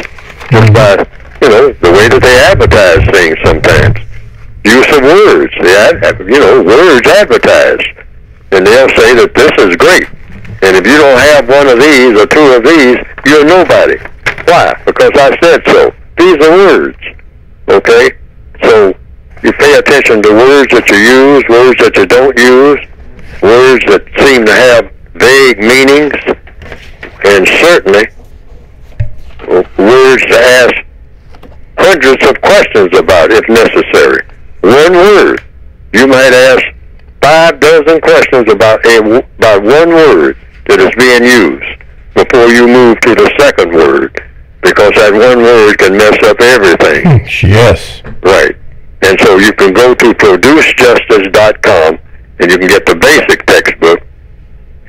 just by, the way that they advertise things sometimes. Use of words. Words advertise. And they'll say that this is great. And if you don't have one of these or two of these, you're nobody. Why? Because I said so. These are words. Okay? So you pay attention to words that you use, words that you don't use, words that seem to have vague meanings, and certainly words to ask hundreds of questions about if necessary. One word. You might ask 5 dozen questions about one word that is being used before you move to the second word, because that one word can mess up everything. Yes. Right. And so you can go to producejustice.com and you can get the basic textbook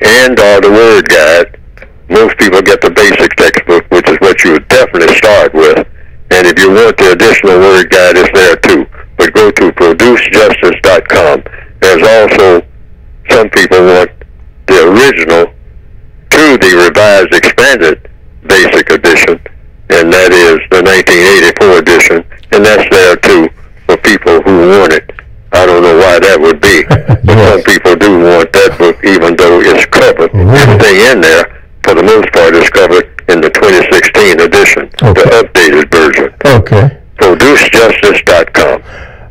and the word guide. Most people get the basic textbook, which is what you would definitely start with. And if you want the additional word guide, it's there too. But go to producejustice.com. There's also, some people want the original to the revised expanded basic edition, and that is the 1984 edition, and that's there too for people who want it. I don't know why that would be, but some people do want that book, even though it's covered. Everything in there, for the most part, is covered in the 2016 edition, the updated version. Okay. Producejustice.com.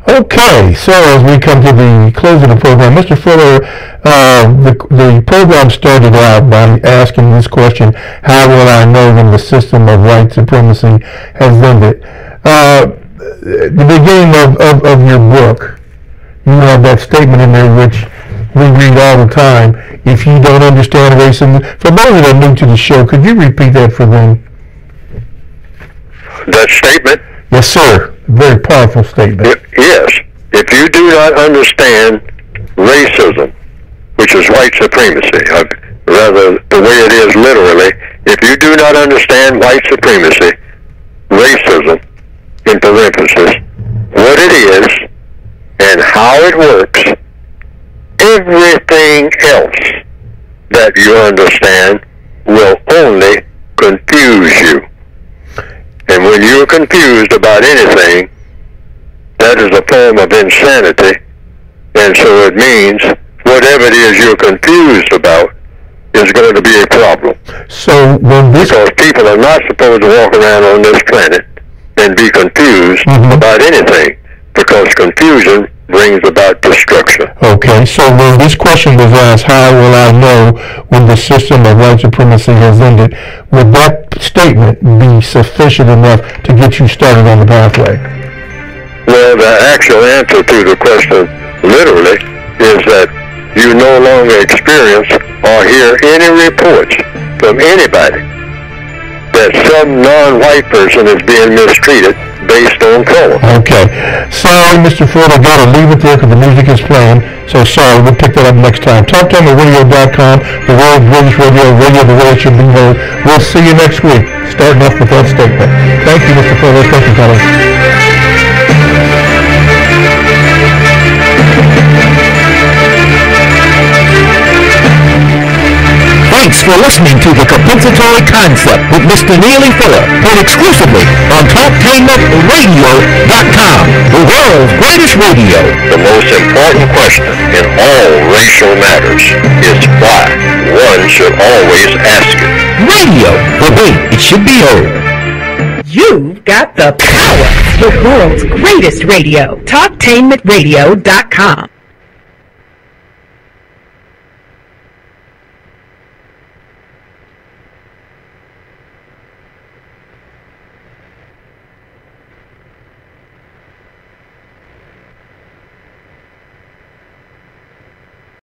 Okay, so as we come to the close of the program, Mr. Fuller, the program started out by asking this question: how will I know when the system of white supremacy has ended? The beginning of your book, you have that statement in there which we read all the time: if you don't understand racism. For those that are new to the show, could you repeat that for them? That statement? Yes, sir. Very powerful statement. Yes. If you do not understand racism, which is white supremacy, rather the way it is literally, if you do not understand white supremacy, racism, in parenthesis, what it is and how it works, everything else that you understand will only confuse you. And when you're confused about anything, that is a form of insanity. And so it means whatever it is you're confused about is going to be a problem. So because people are not supposed to walk around on this planet and be confused about anything, because confusion brings about destruction. Okay, so when this question was asked, how will I know when the system of white supremacy has ended, would that statement be sufficient enough to get you started on the pathway? Well, the actual answer to the question, literally, is that you no longer experience or hear any reports from anybody that some non-white person is being mistreated based on color. Okay. Sorry, Mr. Ford, I got to leave it there because the music is playing. So sorry, we'll pick that up next time. TalkTimeRadio.com, the world's greatest radio, radio the way it should be heard. We'll see you next week, starting off with that statement. Thank you, Mr. Fuller. Thank you, fellas. Thanks for listening to the Compensatory Concept with Mr. Neely Fuller, heard exclusively on TalkTimeRadio.com, the world's greatest radio. The most important question in all racial matters is why. One should always ask it. Radio, the way it should be heard. You've got the power. The world's greatest radio. TalkTainmentRadio.com.